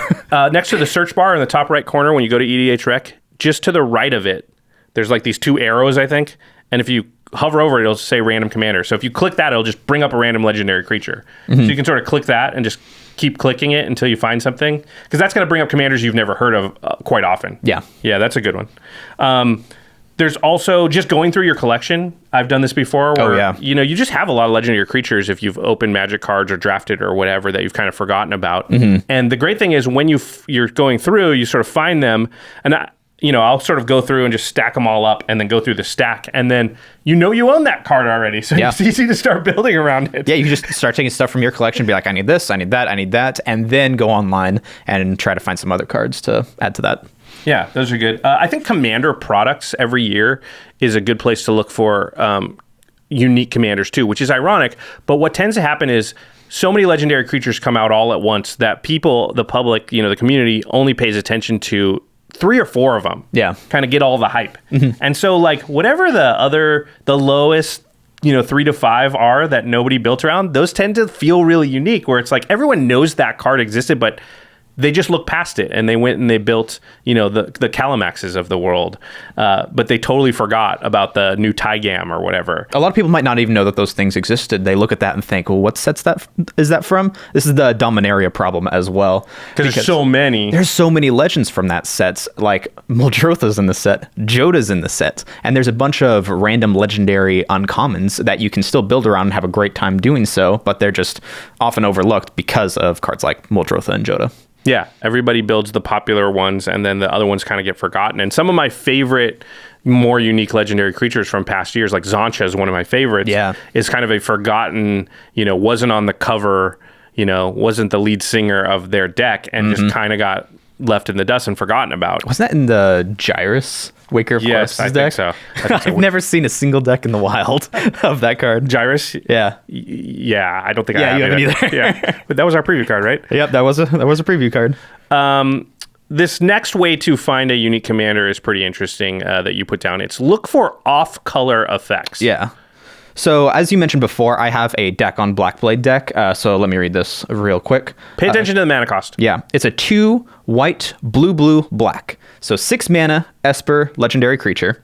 Next to the search bar in the top right corner when you go to EDH Rec, just to the right of it, there's like these two arrows, I think. And if you hover over it, it'll say random commander. So if you click that, it'll just bring up a random legendary creature. So you can sort of click that and just keep clicking it until you find something. Because that's going to bring up commanders you've never heard of quite often. Yeah. Yeah, that's a good one. There's also just going through your collection. I've done this before where, you just have a lot of legendary creatures if you've opened Magic cards or drafted or whatever that you've kind of forgotten about. And the great thing is when you're going through, you sort of find them. And I'll sort of go through and just stack them all up and then go through the stack. And then you own that card already. So it's easy to start building around it. Yeah, you can just start taking stuff from your collection, be like, I need this, I need that, I need that. And then go online and try to find some other cards to add to that. Yeah, those are good. I think Commander products every year is a good place to look for unique commanders too, which is ironic. But what tends to happen is so many legendary creatures come out all at once that people, the public, the community only pays attention to 3 or 4 of them. Yeah. Kind of get all the hype. And so like whatever the lowest, 3 to 5 are that nobody built around, those tend to feel really unique where it's like everyone knows that card existed, but they just looked past it and they went and they built, the Calamaxes of the world. But they totally forgot about the new Tygam or whatever. A lot of people might not even know that those things existed. They look at that and think, well, what sets is that from? This is the Dominaria problem as well. Because there's so many. There's so many legends from that set. Like Muldrotha's in the set, Joda's in the set. And there's a bunch of random legendary uncommons that you can still build around and have a great time doing so, but they're just often overlooked because of cards like Muldrotha and Joda. Yeah, everybody builds the popular ones, and then the other ones kind of get forgotten. And some of my favorite, more unique legendary creatures from past years, like Zoncha is one of my favorites, is kind of a forgotten, wasn't on the cover, wasn't the lead singer of their deck, and just kind of got left in the dust and forgotten about. Wasn't that in the Gyrus Waker of Corpses deck? Think so. I've never seen a single deck in the wild of that card. Gyrus? Yeah. Yeah, I don't think I have you haven't either. Yeah, but that was our preview card, right? Yep, that was a preview card. This next way to find a unique commander is pretty interesting that you put down. It's look for off-color effects. Yeah. So as you mentioned before, I have a deck on Blackblade deck. So let me read this real quick. Pay attention to the mana cost. Yeah. It's a 2 white, blue, blue, black. So 6 mana, Esper, legendary creature.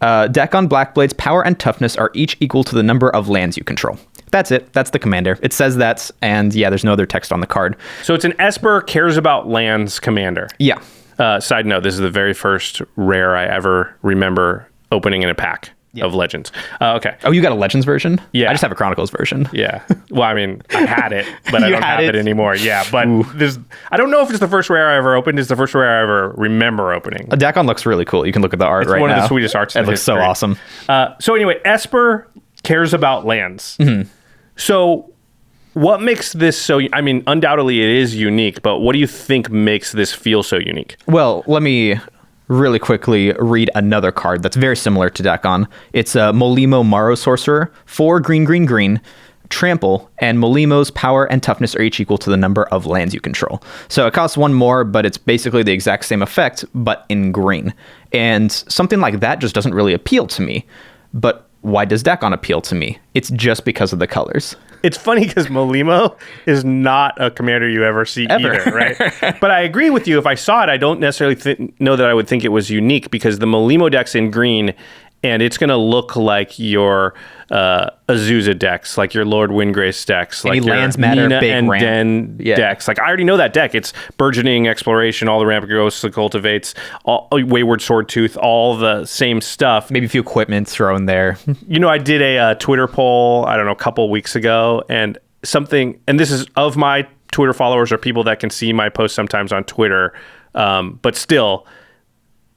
Deck on Blackblade's power and toughness are each equal to the number of lands you control. That's it. That's the commander. It says that, and there's no other text on the card. So it's an Esper cares about lands commander. Yeah. Side note, this is the very first rare I ever remember opening in a pack of Legends. Okay. Oh, you got a Legends version? Yeah. I just have a Chronicles version. Yeah. Well, I mean, I had it, but I don't have it anymore. Yeah, but I don't know if it's the first rare I ever opened. It's the first rare I ever remember opening. A Dakon looks really cool. You can look at the art right now. It's one of the sweetest arts in history. It looks so awesome. So anyway, Esper cares about lands. So What makes this so... I mean, undoubtedly it is unique, but what do you think makes this feel so unique? Well, let me really quickly read another card that's very similar to Dakon. It's a Molimo Morrow Sorcerer, 4 green, trample, and Molimo's power and toughness are each equal to the number of lands you control. So it costs 1 more, but it's basically the exact same effect, but in green. And something like that just doesn't really appeal to me. But why does Dakon appeal to me? It's just because of the colors. It's funny because Molimo is not a commander you ever see either, right? But I agree with you. If I saw it, I don't necessarily know that I would think it was unique because the Molimo deck's in green, and it's going to look like your Azusa decks, like your Lord Windgrace decks, like your lands matter, Nina big and ramp. Den decks. Like I already know that deck. It's Burgeoning Exploration, all the Ramp Ghosts, the Cultivates, Wayward Swordtooth, all the same stuff. Maybe a few equipment thrown there. You know, I did a Twitter poll, I don't know, a couple weeks ago, and this is of my Twitter followers or people that can see my posts sometimes on Twitter, but still,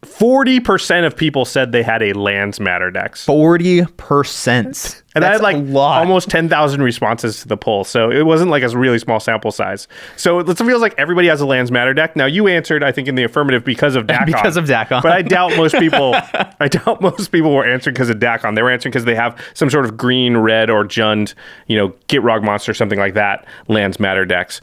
40% of people said they had a Lands Matter decks. 40%. And I had like a lot. almost 10,000 responses to the poll. So it wasn't like a really small sample size. So it feels like everybody has a Lands Matter deck. Now you answered, I think, in the affirmative because of Dakon. Because of Dakon. But I doubt most people were answering because of Dakon. They were answering because they have some sort of green, red, or Jund, Gitrog monster, something like that, Lands Matter decks.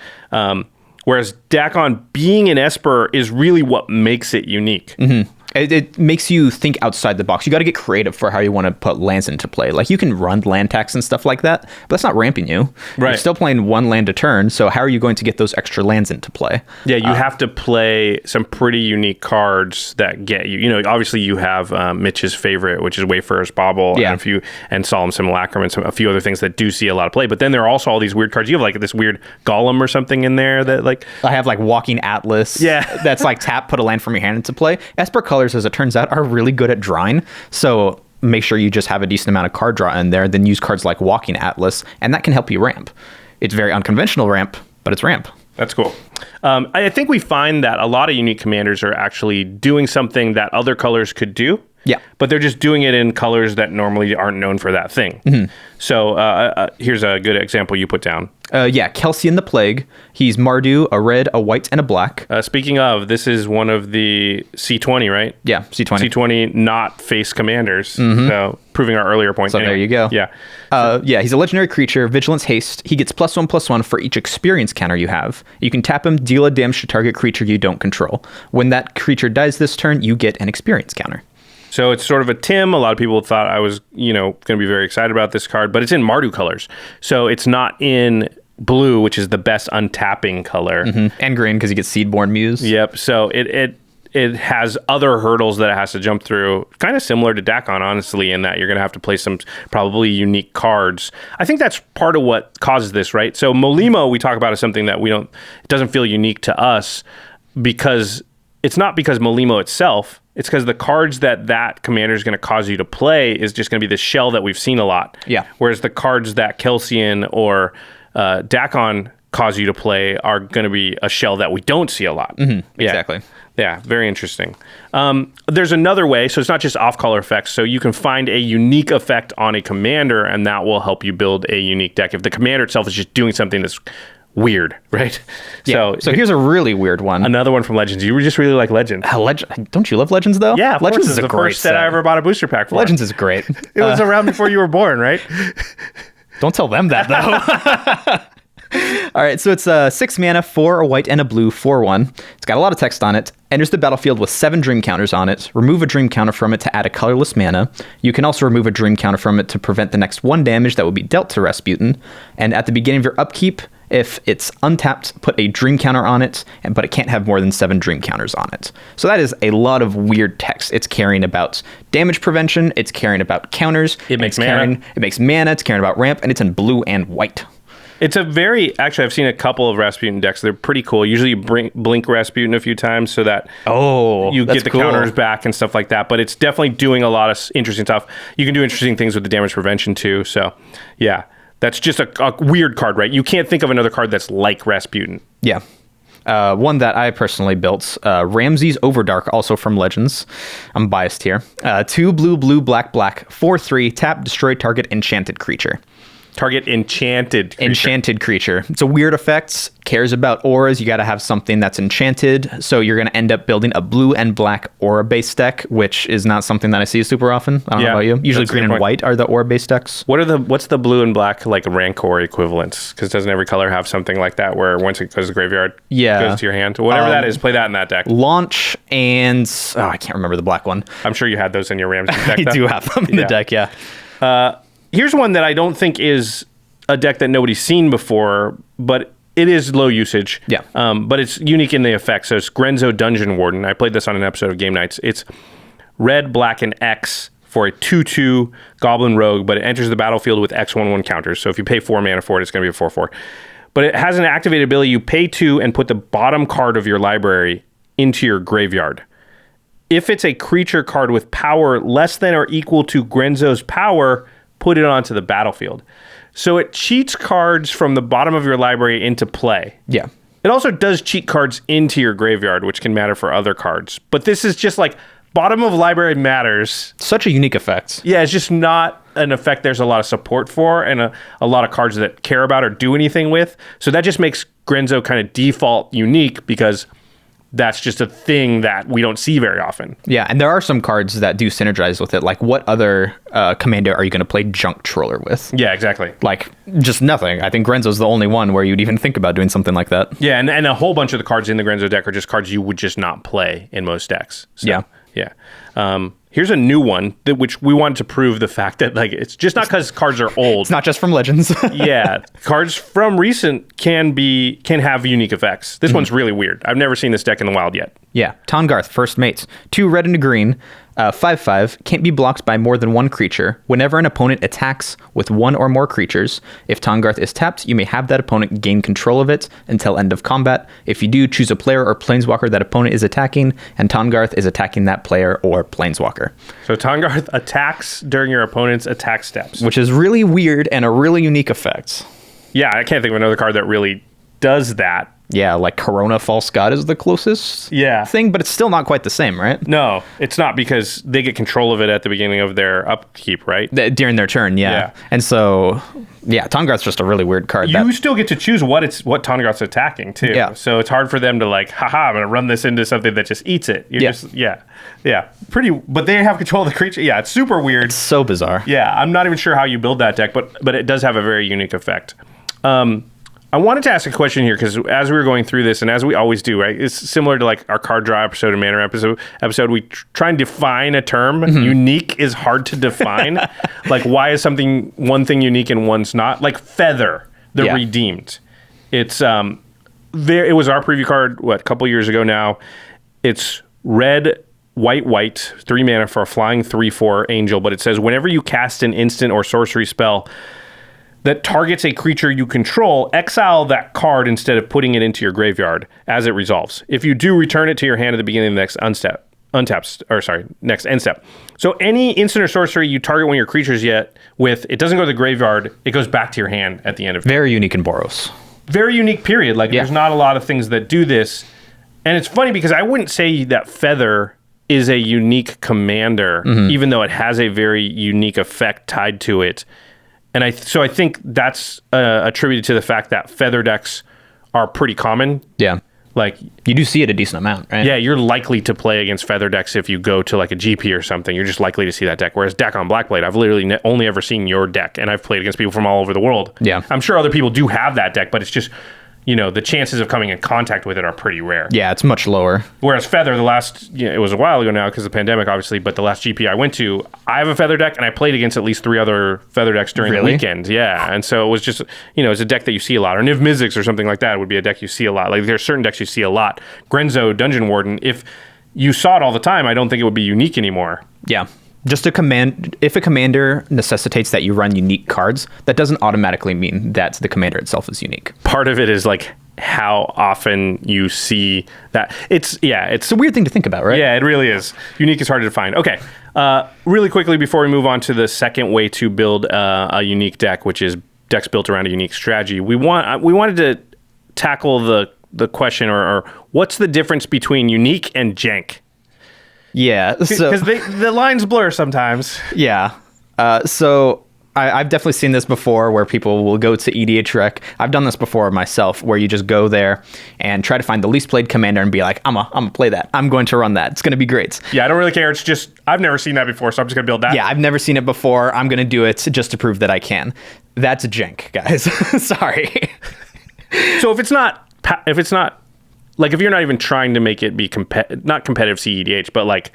Whereas Dakon being an Esper is really what makes it unique. Mm-hmm. It makes you think outside the box. You got to get creative for how you want to put lands into play. Like you can run land tax and stuff like that, but that's not ramping you. Right. You're still playing 1 land a turn, so how are you going to get those extra lands into play? Yeah, you have to play some pretty unique cards that get you. Obviously you have Mitch's favorite, which is Wayfarer's Bauble, and Solemn Simulacrum, and a few other things that do see a lot of play. But then there are also all these weird cards. You have like this weird Golem or something in there that like... I have like Walking Atlas. Yeah. That's like tap, put a land from your hand into play. Esper colors, as it turns out, are really good at drawing. So make sure you just have a decent amount of card draw in there, then use cards like Walking Atlas, and that can help you ramp. It's very unconventional ramp, but it's ramp. That's cool. I think we find that a lot of unique commanders are actually doing something that other colors could do. Yeah. But they're just doing it in colors that normally aren't known for that thing. Mm-hmm. So here's a good example you put down. Kelsian the Plague. He's Mardu, a red, a white, and a black. Speaking of, this is one of the C20, right? Yeah, C20. C20 not face commanders. Mm-hmm. So proving our earlier point. So there you go. Yeah. He's a legendary creature, Vigilance Haste. He gets +1/+1 for each experience counter you have. You can tap him, deal a damage to target creature you don't control. When that creature dies this turn, you get an experience counter. So it's sort of a Tim. A lot of people thought I was, going to be very excited about this card, but it's in Mardu colors. So it's not in blue, which is the best untapping color. Mm-hmm. And green, because you get Seedborn Muse. Yep. So it has other hurdles that it has to jump through, kind of similar to Dakon, honestly, in that you're going to have to play some probably unique cards. I think that's part of what causes this, right? So Molimo, we talk about as something that it doesn't feel unique to us because it's not because Molimo itself. It's because the cards that commander is going to cause you to play is just going to be the shell that we've seen a lot. Yeah. Whereas the cards that Kelsian or Dakon cause you to play are going to be a shell that we don't see a lot. Mm-hmm. Exactly. Yeah, very interesting. There's another way, so it's not just off-color effects. So you can find a unique effect on a commander, and that will help you build a unique deck. If the commander itself is just doing something that's weird, right? Yeah. So here's a really weird one. Another one from Legends. You just really like Legends. Don't you love Legends, though? Yeah, Legends is the a great first set I ever bought a booster pack for. Legends is great. It was around before you were born, right? Don't tell them that, though. All right, so it's 6 mana, 4 a white and a blue, 4/1. It's got a lot of text on it. Enters the battlefield with 7 dream counters on it. Remove a dream counter from it to add a colorless mana. You can also remove a dream counter from it to prevent the next 1 damage that will be dealt to Rasputin. And at the beginning of your upkeep, if it's untapped, put a dream counter on it, but it can't have more than 7 dream counters on it. So that is a lot of weird text. It's caring about damage prevention. It's caring about counters. It makes mana. It makes mana. It's caring about ramp, and it's in blue and white. It's actually, I've seen a couple of Rasputin decks. They're pretty cool. Usually you blink Rasputin a few times so that you get the counters back and stuff like that. But it's definitely doing a lot of interesting stuff. You can do interesting things with the damage prevention too. So, yeah, that's just a weird card, right? You can't think of another card that's like Rasputin. Yeah. One that I personally built, Ramses Overdark, also from Legends. I'm biased here. 2 blue, blue, black, black, 4/3, tap, destroy target enchanted creature. Target enchanted creature. Enchanted creature. It's a weird effect. Cares about auras. You got to have something that's enchanted. So you're going to end up building a blue and black aura-based deck, which is not something that I see super often. I don't know about you. Usually green and white are the aura-based decks. What's the blue and black like Rancor equivalents? Because doesn't every color have something like that where once it goes to the graveyard, it goes to your hand? Whatever that is, play that in that deck. Launch and... Oh, I can't remember the black one. I'm sure you had those in your Rams deck. I do have them in the deck, yeah. Here's one that I don't think is a deck that nobody's seen before, but it is low usage. Yeah. But it's unique in the effect. So it's Grenzo Dungeon Warden. I played this on an episode of Game Nights. It's red, black, and X for a 2/2 Goblin Rogue, but it enters the battlefield with X/1/1 counters. So if you pay 4 mana for it, it's going to be a 4/4. But it has an activated ability. You pay 2 and put the bottom card of your library into your graveyard. If it's a creature card with power less than or equal to Grenzo's power, put it onto the battlefield. So it cheats cards from the bottom of your library into play. Yeah. It also does cheat cards into your graveyard, which can matter for other cards. But this is just like bottom of library matters. Such a unique effect. Yeah, it's just not an effect there's a lot of support for and a lot of cards that care about or do anything with. So that just makes Grenzo kind of default unique because that's just a thing that we don't see very often. Yeah, and there are some cards that do synergize with it. Like, what other commander are you going to play Junk Troller with? Yeah, exactly. Like, just nothing. I think Grenzo's the only one where you'd even think about doing something like that. Yeah, and a whole bunch of the cards in the Grenzo deck are just cards you would just not play in most decks. So, yeah. Here's a new one which we wanted to prove the fact that like it's just not because cards are old. It's not just from Legends. Yeah, cards from recent can have unique effects. This one's really weird. I've never seen this deck in the wild yet. Yeah, Tongarth, First Mates. 2 red and a green, 5/5, can't be blocked by more than one creature. Whenever an opponent attacks with one or more creatures, if Tongarth is tapped, you may have that opponent gain control of it until end of combat. If you do, choose a player or planeswalker that opponent is attacking, and Tongarth is attacking that player or planeswalker. So Tongarth attacks during your opponent's attack steps. Which is really weird and a really unique effect. Yeah, I can't think of another card that really does that. Yeah, like Corona False God is the closest thing, but it's still not quite the same, right? No, it's not because they get control of it at the beginning of their upkeep, right? During their turn, yeah. And so, yeah, Tongarth's just a really weird card. You still get to choose what Tongarth's attacking, too. Yeah. So it's hard for them to like, haha, I'm going to run this into something that just eats it. Pretty, but they have control of the creature. Yeah, it's super weird. It's so bizarre. Yeah, I'm not even sure how you build that deck, but it does have a very unique effect. I wanted to ask a question here because as we were going through this, and as we always do, right, it's similar to like our card draw episode and mana episode. We try and define a term. Mm-hmm. Unique is hard to define. Like, why is one thing unique and one's not? Like Feather, the Redeemed. It's it was our preview card a couple years ago now. It's red, white, 3 mana for a flying 3/4 angel, but it says whenever you cast an instant or sorcery spell that targets a creature you control, exile that card instead of putting it into your graveyard as it resolves. If you do, return it to your hand at the beginning of the next next end step. So any instant or sorcery you target one of your creatures it doesn't go to the graveyard, it goes back to your hand at the end of it. Very unique in Boros. Very unique, period. Like, there's not a lot of things that do this. And it's funny because I wouldn't say that Feather is a unique commander, even though it has a very unique effect tied to it. And I think that's attributed to the fact that Feather decks are pretty common. Yeah. Like, you do see it a decent amount, right? Yeah, you're likely to play against Feather decks if you go to like a GP or something. You're just likely to see that deck. Whereas deck on Blackblade, I've literally only ever seen your deck, and I've played against people from all over the world. Yeah. I'm sure other people do have that deck, but it's just, the chances of coming in contact with it are pretty rare. Yeah, it's much lower. Whereas Feather, it was a while ago now because of the pandemic, obviously, but the last GP I went to, I have a Feather deck, and I played against at least 3 other Feather decks during the weekend. Yeah, and so it was just, it's a deck that you see a lot. Or Niv Mizzix or something like that would be a deck you see a lot. Like, there's certain decks you see a lot. Grenzo Dungeon Warden, if you saw it all the time, I don't think it would be unique anymore. Yeah. Just if a commander necessitates that you run unique cards, that doesn't automatically mean that the commander itself is unique. Part of it is like how often you see that. It's a weird thing to think about, right? Yeah, it really is. Unique is hard to define. Okay, really quickly before we move on to the second way to build a unique deck, which is decks built around a unique strategy. We wanted to tackle the question or what's the difference between unique and jank? Yeah, because the lines blur sometimes. Yeah. So I've definitely seen this before where people will go to EDH Rec. I've done this before myself where you just go there and try to find the least played commander and be like, I'm gonna play that. I'm going to run that. It's going to be great. Yeah, I don't really care. It's just, I've never seen that before, so I'm just going to build that. Yeah, I've never seen it before. I'm going to do it just to prove that I can. That's a jank, guys. Sorry. So if it's not, like if you're not even trying to make it be not competitive CEDH, but like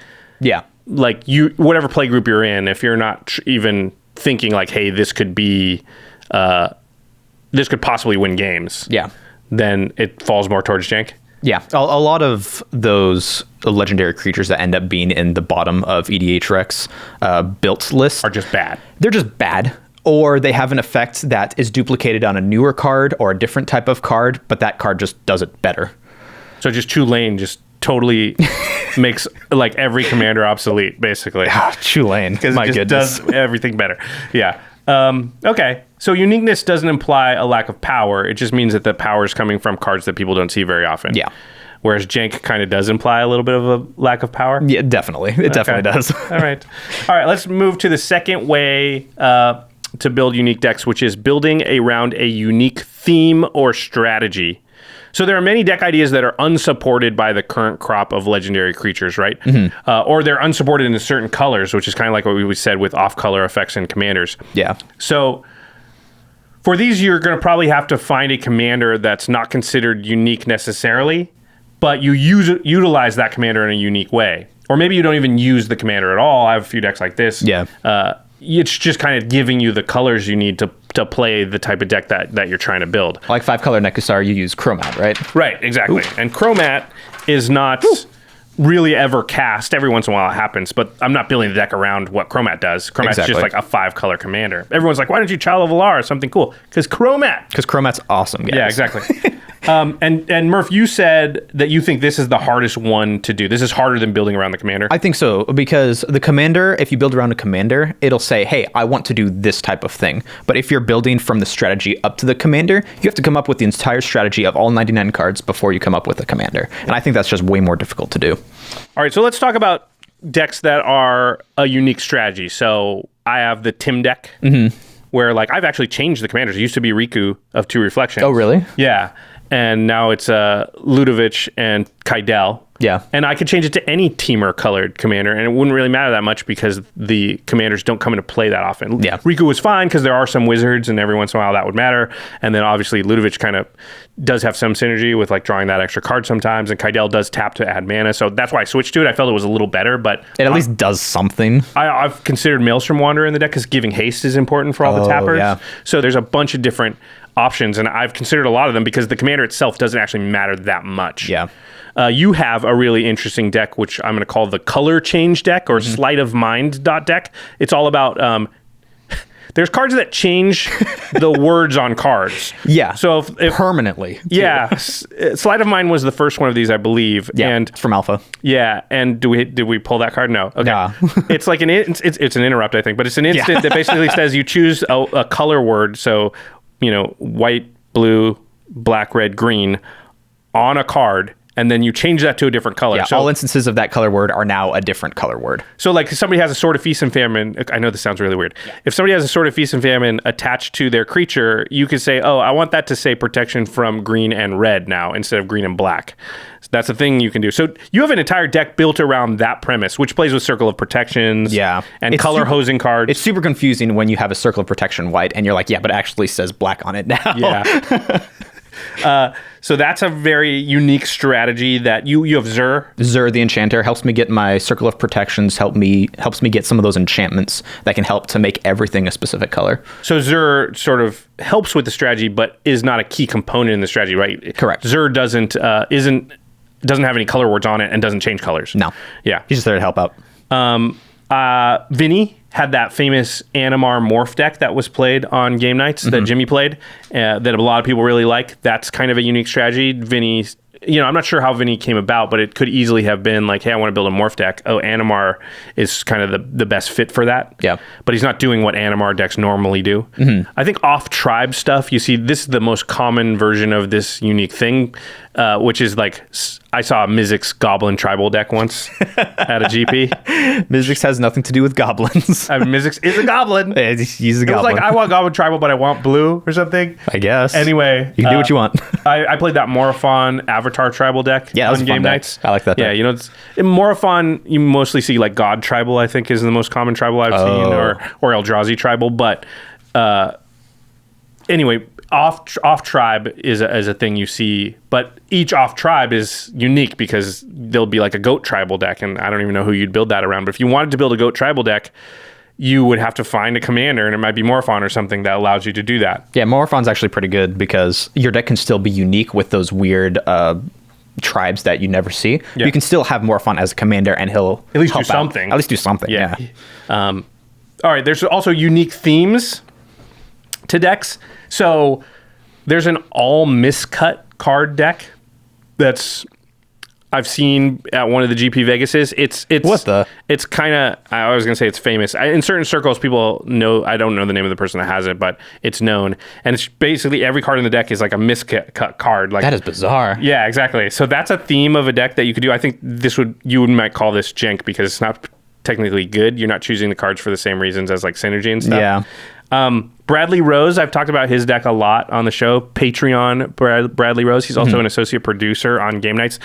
you, whatever play group you're in, if you're not even thinking like, hey, this could be, this could possibly win games. Yeah. Then it falls more towards jank. Yeah. A lot of those legendary creatures that end up being in the bottom of EDH Rec's built list Are just bad. They're just bad. Or they have an effect that is duplicated on a newer card or a different type of card, but that card just does it better. So just Tulane just totally makes like every commander obsolete, basically. Tulane. Because it just goodness. does everything better. Yeah. Okay. So uniqueness doesn't imply a lack of power. It just means that the power is coming from cards that people don't see very often. Yeah. Whereas jank kind of does imply a little bit of a lack of power. Yeah, definitely. It definitely does. All right. Let's move to the second way to build unique decks, which is building around a unique theme or strategy. So there are many deck ideas that are unsupported by the current crop of legendary creatures, right? Or they're unsupported in certain colors, which is kind of like what we said with off-color effects and commanders. Yeah. So for these, you're going to probably have to find a commander that's not considered unique necessarily, but you utilize that commander in a unique way. Or maybe you don't even use the commander at all. I have a few decks like this. Yeah. It's just kind of giving you the colors you need to play the type of deck that you're trying to build. Like 5-color Nekusar, you use Chromat, right? Right, exactly. Ooh. And Chromat is not really ever cast. Every once in a while it happens, but I'm not building the deck around what Chromat does. Chromat's just like a 5-color commander. Everyone's like, why don't you Child of Alar or something cool? Because Chromat's awesome, guys. Yeah, exactly. And Murph, you said that you think this is the hardest one to do. This is harder than building around the commander. I think so, because the commander, if you build around a commander, it'll say, hey, I want to do this type of thing. But if you're building from the strategy up to the commander, you have to come up with the entire strategy of all 99 cards before you come up with a commander. And I think that's just way more difficult to do. All right, so let's talk about decks that are a unique strategy. So I have the Tim deck, where like I've actually changed the commanders. It used to be Riku of 2 Reflections. Oh, really? Yeah. And now it's Ludovic and Kaidel. Yeah. And I could change it to any teamer colored commander, and it wouldn't really matter that much because the commanders don't come into play that often. Yeah. Riku was fine because there are some wizards, and every once in a while that would matter. And then obviously Ludovic kind of does have some synergy with like drawing that extra card sometimes, and Kaidel does tap to add mana. So that's why I switched to it. I felt it was a little better, but it at least does something. I've considered Maelstrom Wanderer in the deck because giving haste is important for all the tappers. Yeah. So there's a bunch of different options, and I've considered a lot of them because the commander itself doesn't actually matter that much. Yeah. You have a really interesting deck, which I'm going to call the Color Change deck or Sleight of Mind deck. It's all about there's cards that change the words on cards. Yeah. So if permanently. Yeah. Sleight of Mind was the first one of these, I believe. Yeah. And from Alpha. Yeah. And did we pull that card? No. Okay. Nah. It's like it's an interrupt, I think, but it's an instant that basically says you choose a color word. So, white, blue, black, red, green on a card, and then you change that to a different color. Yeah, so all instances of that color word are now a different color word. So like if somebody has a Sword of Feast and Famine, I know this sounds really weird. Yeah. If somebody has a Sword of Feast and Famine attached to their creature, you could say, oh, I want that to say protection from green and red now instead of green and black. So that's a thing you can do. So you have an entire deck built around that premise, which plays with Circle of Protections and it's color hosing cards. It's super confusing when you have a Circle of Protection white and you're like, yeah, but it actually says black on it now. Yeah. So that's a very unique strategy that you have Zur. Zur the Enchanter helps me get my Circle of Protections, helps me get some of those enchantments that can help to make everything a specific color. So Zur sort of helps with the strategy, but is not a key component in the strategy, right? Correct. Zur doesn't have any color words on it and doesn't change colors. No. Yeah. He's just there to help out. Vinny had that famous Animar Morph deck that was played on game nights that Jimmy played that a lot of people really like. That's kind of a unique strategy. Vinny, I'm not sure how Vinny came about, but it could easily have been like, hey, I want to build a Morph deck. Oh, Animar is kind of the best fit for that. Yeah. But he's not doing what Animar decks normally do. I think off-tribe stuff, you see, this is the most common version of this unique thing, which is like I saw a Mizzix Goblin Tribal deck once at a GP. Mizzix has nothing to do with goblins. Mizzix is a goblin. He's a goblin. It was like, I want Goblin Tribal, but I want blue or something. I guess. Anyway. You can do what you want. I played that Morophon Avatar Tribal deck Yeah, that was on a fun game deck. nights. I like that deck. Yeah, you know, in Morophon, you mostly see like God Tribal, I think, is the most common Tribal I've seen, or Eldrazi Tribal. But anyway, off tribe is a thing you see, but each off tribe is unique because there'll be like a goat tribal deck, and I don't even know who you'd build that around. But if you wanted to build a goat tribal deck, you would have to find a commander, and it might be Morophon or something that allows you to do that. Yeah, Morophon's actually pretty good because your deck can still be unique with those weird tribes that you never see. Yeah. You can still have Morophon as a commander, and he'll At least do help out. something. At least do something. Yeah. All right. There's also unique themes to decks. So there's an all Misc Cut card deck that's I've seen at one of the GP Vegases. It's What the? It's kind of, I was gonna say it's famous. In certain circles, people know. I don't know the name of the person that has it, but it's known. And it's basically every card in the deck is like a Misc Cut card. Like That is bizarre. Yeah, exactly. So that's a theme of a deck that you could do. I think you might call this jank because it's not technically good. You're not choosing the cards for the same reasons as like synergy and stuff. Yeah. Bradley Rose, I've talked about his deck a lot on the show. Patreon Bradley Rose. He's also an associate producer on game nights.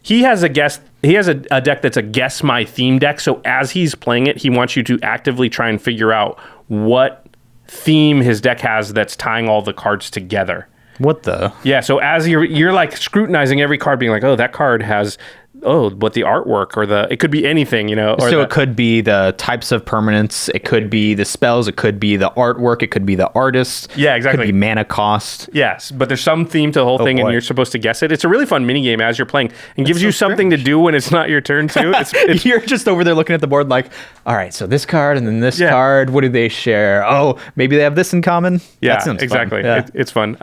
He has a deck that's a guess my theme deck. So as he's playing it, he wants you to actively try and figure out what theme his deck has that's tying all the cards together. What the? Yeah, so as you're like scrutinizing every card, being like, oh, that card has, but the artwork or it could be anything, you know. Or So it could be the types of permanents, it could be the spells, it could be the artwork, it could be the artist. Yeah, exactly. It could be mana cost. Yes, but there's some theme to the whole thing, boy. and you're supposed to guess it. It's a really fun mini game as you're playing, and gives you something to do when it's not your turn too. It's You're just over there looking at the board like, all right, so this card and then this Yeah. card, what do they share? Oh, maybe they have this in common? yeah, That sounds fun. exactly. Yeah. It's fun.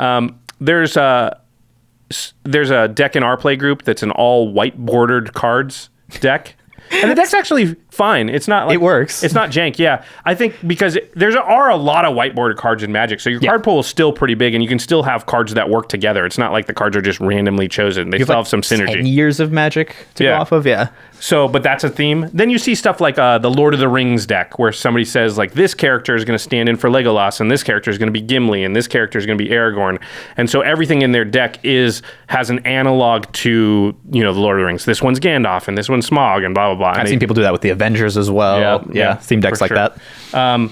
There's a deck in our play group that's an all white bordered cards deck. And the deck's actually fine. It's not like It works. It's not jank. Yeah, I think because there are a lot of whiteboarded cards in Magic, so your card pool is still pretty big, and you can still have cards that work together. It's not like the cards are just randomly chosen. They still have some synergy. 10 years of Magic to go Yeah. off of, yeah. So, but that's a theme. Then you see stuff like the Lord of the Rings deck, where somebody says like this character is going to stand in for Legolas, and this character is going to be Gimli, and this character is going to be Aragorn, and so everything in their deck has an analog to the Lord of the Rings. This one's Gandalf, and this one's Smaug, and blah blah blah. I've seen people do that with the Avengers as well. Yeah, theme decks for like sure. that.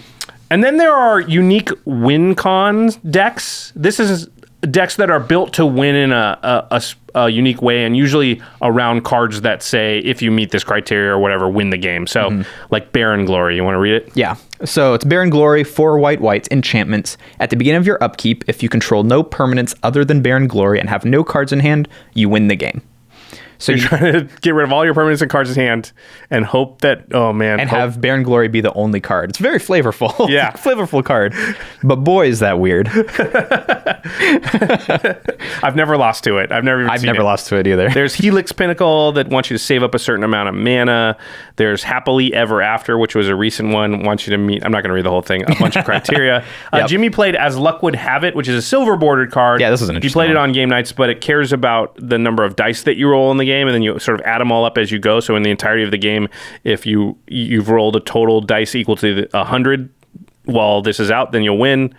And then there are unique win con decks. This is decks that are built to win in a unique way, and usually around cards that say, if you meet this criteria or whatever, win the game. So, like Baron Glory. You want to read it? Yeah. So it's Baron Glory, 4 white enchantments. At the beginning of your upkeep, if you control no permanents other than Baron Glory and have no cards in hand, you win the game. So You're trying to get rid of all your permanents and cards in hand and hope that, have Baron Glory be the only card. It's very flavorful. Yeah. Flavorful card. But boy, is that weird. I've never lost to it. I've never lost to it either. There's Helix Pinnacle that wants you to save up a certain amount of mana. There's Happily Ever After, which was a recent one. Wants you to meet, I'm not going to read the whole thing, a bunch of criteria. Yep. Jimmy played As Luck Would Have It, which is a silver bordered card. Yeah, this is an interesting He played it one. on game nights, but it cares about the number of dice that you roll in the game, and then you sort of add them all up as you go. So in the entirety of the game, if you've rolled a total dice equal to 100 while this is out, then you'll win.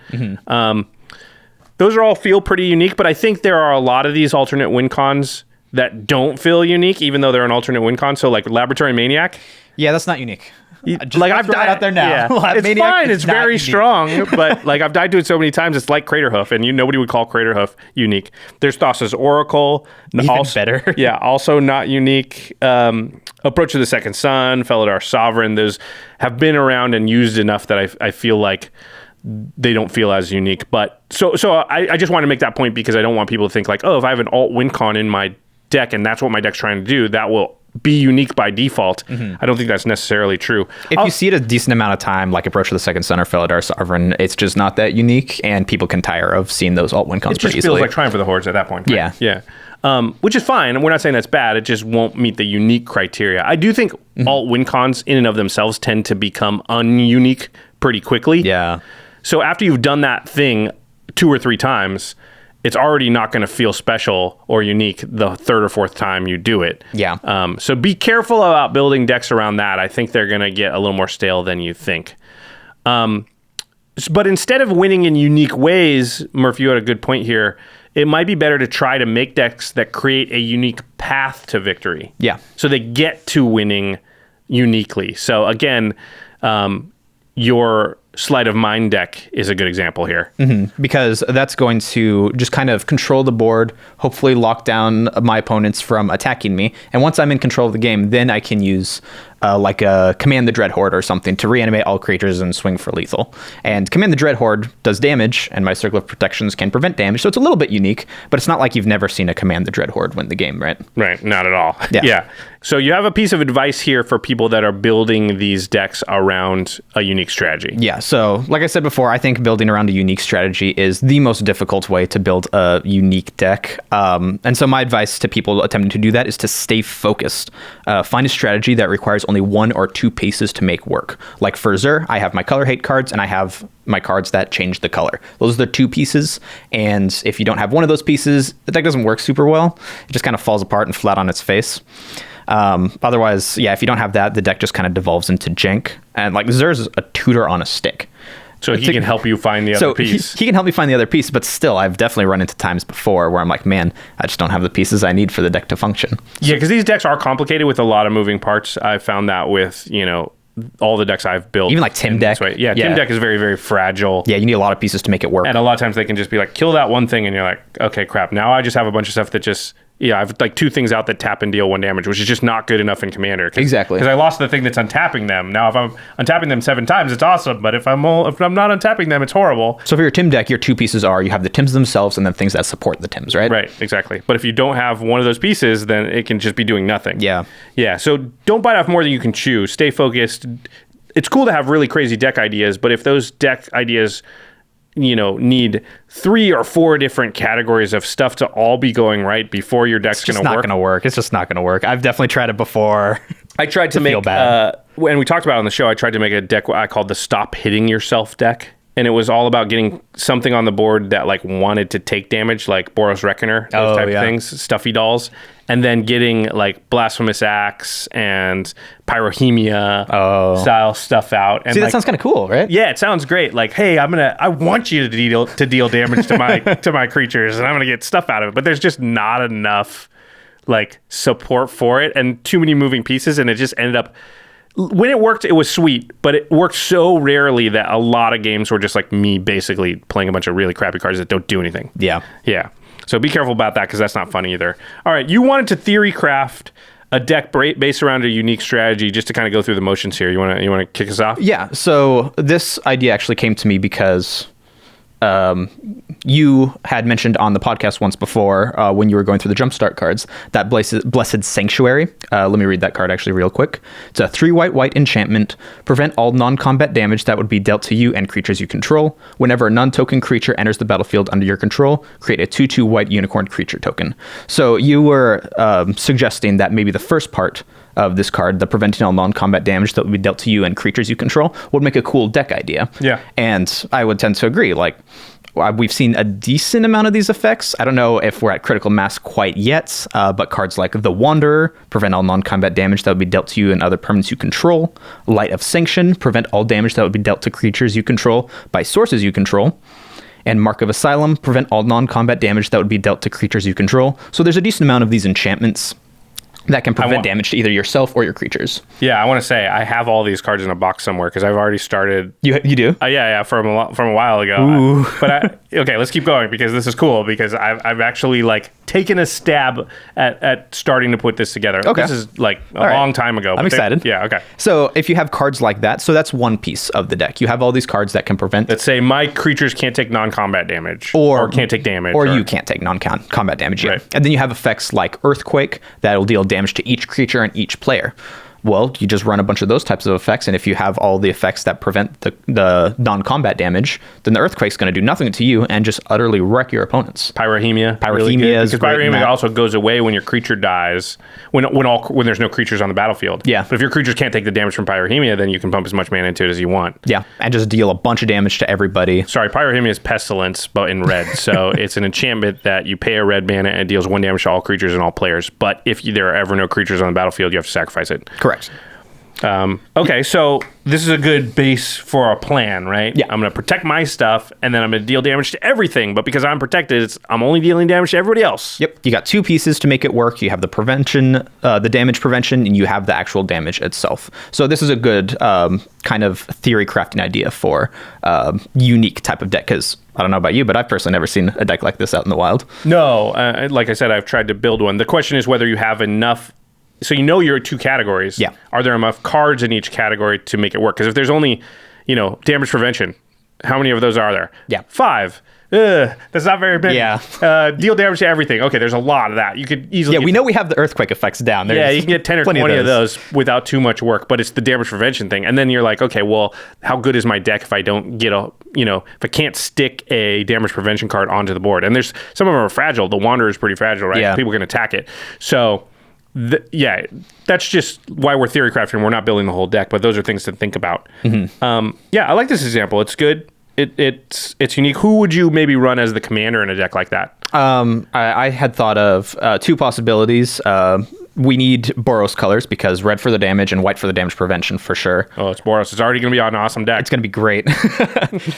Those are all feel pretty unique, but I think there are a lot of these alternate win cons that don't feel unique, even though they're an alternate win con. So like Laboratory Maniac. Yeah, that's not unique. Like I've died out there now. Yeah. It's Maniac fine. is It's not very unique. strong, but like I've died to it so many times. It's like Craterhoof, and nobody would call Craterhoof unique. There's Thassa's Oracle, Even better. Yeah, also not unique. Approach of the Second Sun, Felidar Sovereign. Those have been around and used enough that I feel like they don't feel as unique. But so I just want to make that point because I don't want people to think like, oh, if I have an alt win con in my deck and that's what my deck's trying to do, that will be unique by default. I don't think that's necessarily true. If you see it a decent amount of time, like Approach to the Second Sun or Felidar Sovereign, it's just not that unique, and people can tire of seeing those alt win cons It pretty just easily. feels like Triumph of the Hordes at that point. Right? Yeah. Which is fine, and we're not saying that's bad. It just won't meet the unique criteria. I do think alt win cons in and of themselves tend to become ununique pretty quickly. Yeah. So after you've done that thing 2 or 3 times, it's already not going to feel special or unique the third or fourth time you do it. Yeah. So be careful about building decks around that. I think they're going to get a little more stale than you think. But instead of winning in unique ways, Murph, you had a good point here. It might be better to try to make decks that create a unique path to victory. Yeah. So they get to winning uniquely. So again, your Sleight of Mind deck is a good example here. Mm-hmm. Because that's going to just kind of control the board, hopefully lock down my opponents from attacking me. And once I'm in control of the game, then I can use like a Command the Dreadhorde or something to reanimate all creatures and swing for lethal. And Command the Dreadhorde does damage, and my Circle of Protections can prevent damage. So it's a little bit unique, but it's not like you've never seen a Command the Dreadhorde win the game, right? Right, not at all. Yeah. So you have a piece of advice here for people that are building these decks around a unique strategy. Yeah, so like I said before, I think building around a unique strategy is the most difficult way to build a unique deck. And so my advice to people attempting to do that is to stay focused. Find a strategy that requires only one or two pieces to make work. Like for Zur, I have my color hate cards and I have my cards that change the color. Those are the two pieces. And if you don't have one of those pieces, the deck doesn't work super well. It just kind of falls apart and flat on its face. Otherwise, yeah, if you don't have that, the deck just kind of devolves into jank. And like Zur's a tutor on a stick. So he can help you find the other piece. He can help me find the other piece, but still, I've definitely run into times before where I'm like, man, I just don't have the pieces I need for the deck to function. Yeah, because these decks are complicated with a lot of moving parts. I found that with, all the decks I've built. Even like Tim Deck. Yeah, Tim Deck is very, very fragile. Yeah, you need a lot of pieces to make it work. And a lot of times they can just be like, kill that one thing, and you're like, okay, crap. Now I just have a bunch of stuff that just... Yeah, I have like two things out that tap and deal 1 damage, which is just not good enough in Commander. Exactly. Because I lost the thing that's untapping them. Now, if I'm untapping them 7 times, it's awesome. But if I'm not untapping them, it's horrible. So for your Tim deck, your two pieces are you have the Tims themselves and then things that support the Tims, right? Right, exactly. But if you don't have one of those pieces, then it can just be doing nothing. Yeah. Yeah, so don't bite off more than you can chew. Stay focused. It's cool to have really crazy deck ideas, but if those deck ideas... need 3 or 4 different categories of stuff to all be going right before your deck's going to work. It's not going to work. It's just not going to work. I've definitely tried it before. I tried to make, when we talked about it on the show, I tried to make a deck I called the Stop Hitting Yourself deck. And it was all about getting something on the board that like wanted to take damage, like Boros Reckoner, those type of things, stuffy dolls. And then getting like Blasphemous Axe and Pyrohemia style stuff out. And see, that sounds kind of cool, right? Yeah, it sounds great. Like, hey, I want you to deal damage to my to my creatures, and I'm gonna get stuff out of it. But there's just not enough like support for it, and too many moving pieces, and it just ended up. When it worked, it was sweet, but it worked so rarely that a lot of games were just like me basically playing a bunch of really crappy cards that don't do anything. Yeah. Yeah. So be careful about that because that's not fun either. All right. You wanted to theory craft a deck based around a unique strategy just to kind of go through the motions here. You want to kick us off? Yeah. So this idea actually came to me because you had mentioned on the podcast once before when you were going through the Jumpstart cards that Blessed Sanctuary. Let me read that card actually real quick. It's a 3/white enchantment. Prevent all non-combat damage that would be dealt to you and creatures you control. Whenever a non-token creature enters the battlefield under your control, create a 2/2 white unicorn creature token. So you were suggesting that maybe the first part of this card, the preventing all non-combat damage that would be dealt to you and creatures you control, would make a cool deck idea. Yeah. And I would tend to agree. Like, we've seen a decent amount of these effects. I don't know if we're at critical mass quite yet, but cards like The Wanderer, prevent all non-combat damage that would be dealt to you and other permanents you control. Light of Sanction, prevent all damage that would be dealt to creatures you control by sources you control. And Mark of Asylum, prevent all non-combat damage that would be dealt to creatures you control. So there's a decent amount of these enchantments that can prevent damage to either yourself or your creatures. Yeah, I want to say I have all these cards in a box somewhere because I've already started. You do? Yeah, from a while ago. Okay, let's keep going because this is cool because I've actually like taken a stab at starting to put this together. Okay. This is like a long time ago. I'm excited. Yeah, okay. So if you have cards like that, so that's one piece of the deck. You have all these cards that can prevent. Let's say my creatures can't take non-combat damage or can't take damage. Or you can't take non-combat damage. Right. And then you have effects like Earthquake that will deal damage to each creature and each player. Well, you just run a bunch of those types of effects, and if you have all the effects that prevent the non-combat damage, then the Earthquake's going to do nothing to you and just utterly wreck your opponents. Pyrrhemia. Pyrrhemia is because great. Pyrrhemia also goes away when your creature dies, when there's no creatures on the battlefield. Yeah. But if your creatures can't take the damage from Pyrrhemia, then you can pump as much mana into it as you want. Yeah, and just deal a bunch of damage to everybody. Sorry, Pyrrhemia is Pestilence, but in red. So it's an enchantment that you pay a red mana and it deals 1 damage to all creatures and all players. But if there are ever no creatures on the battlefield, you have to sacrifice it. Correct. Okay, so this is a good base for a plan, right? Yeah. I'm going to protect my stuff, and then I'm going to deal damage to everything. But because I'm protected, I'm only dealing damage to everybody else. Yep. You got 2 pieces to make it work. You have the prevention, the damage prevention, and you have the actual damage itself. So this is a good kind of theory crafting idea for unique type of deck, because I don't know about you, but I've personally never seen a deck like this out in the wild. No, like I said, I've tried to build one. The question is whether you have enough. So you're 2 categories. Yeah. Are there enough cards in each category to make it work? Because if there's only, damage prevention, how many of those are there? Yeah. 5. That's not very many. Yeah. Deal damage to everything. Okay, there's a lot of that. You could easily. Yeah, we know we have the Earthquake effects down. Yeah, you can get 10 or 20 of those without too much work, but it's the damage prevention thing. And then you're like, okay, well, how good is my deck if I don't get if I can't stick a damage prevention card onto the board? And there's some of them are fragile. The Wanderer is pretty fragile, right? Yeah. People can attack it. So. That's just why we're theory crafting. We're not building the whole deck, but those are things to think about. Mm-hmm. I like this example. It's good. It's unique. Who would you maybe run as the commander in a deck like that? I had thought of 2 possibilities. We need Boros colors because red for the damage and white for the damage prevention for sure. Oh, it's Boros. It's already going to be an awesome deck. It's going to be great.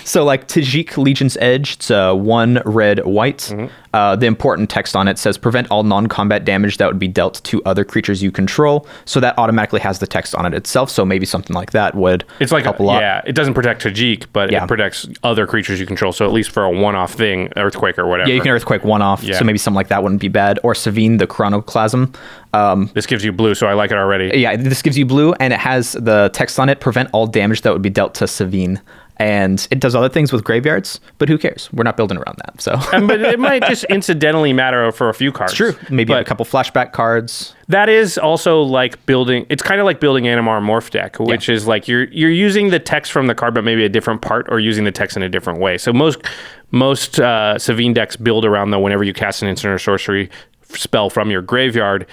So like Tajik Legion's Edge, it's 1 red white. Mm-hmm. The important text on it says prevent all non-combat damage that would be dealt to other creatures you control. So that automatically has the text on it itself. So maybe something like that would help a lot. Yeah, it doesn't protect Tajik, but it protects other creatures you control. So at least for a one-off thing, Earthquake or whatever. Yeah, you can Earthquake one-off. Yeah. So maybe something like that wouldn't be bad. Or Savine, the Chronoclasm. This gives you blue, so I like it already. Yeah, this gives you blue, and it has the text on it, prevent all damage that would be dealt to Savine. And it does other things with graveyards, but who cares? We're not building around that. So, but it might just incidentally matter for a few cards. It's true. Maybe a couple flashback cards. That is also like building. It's kind of like building Animar Morph deck, which is like you're using the text from the card, but maybe a different part, or using the text in a different way. So most Savine decks build around whenever you cast an instant or sorcery spell from your graveyard,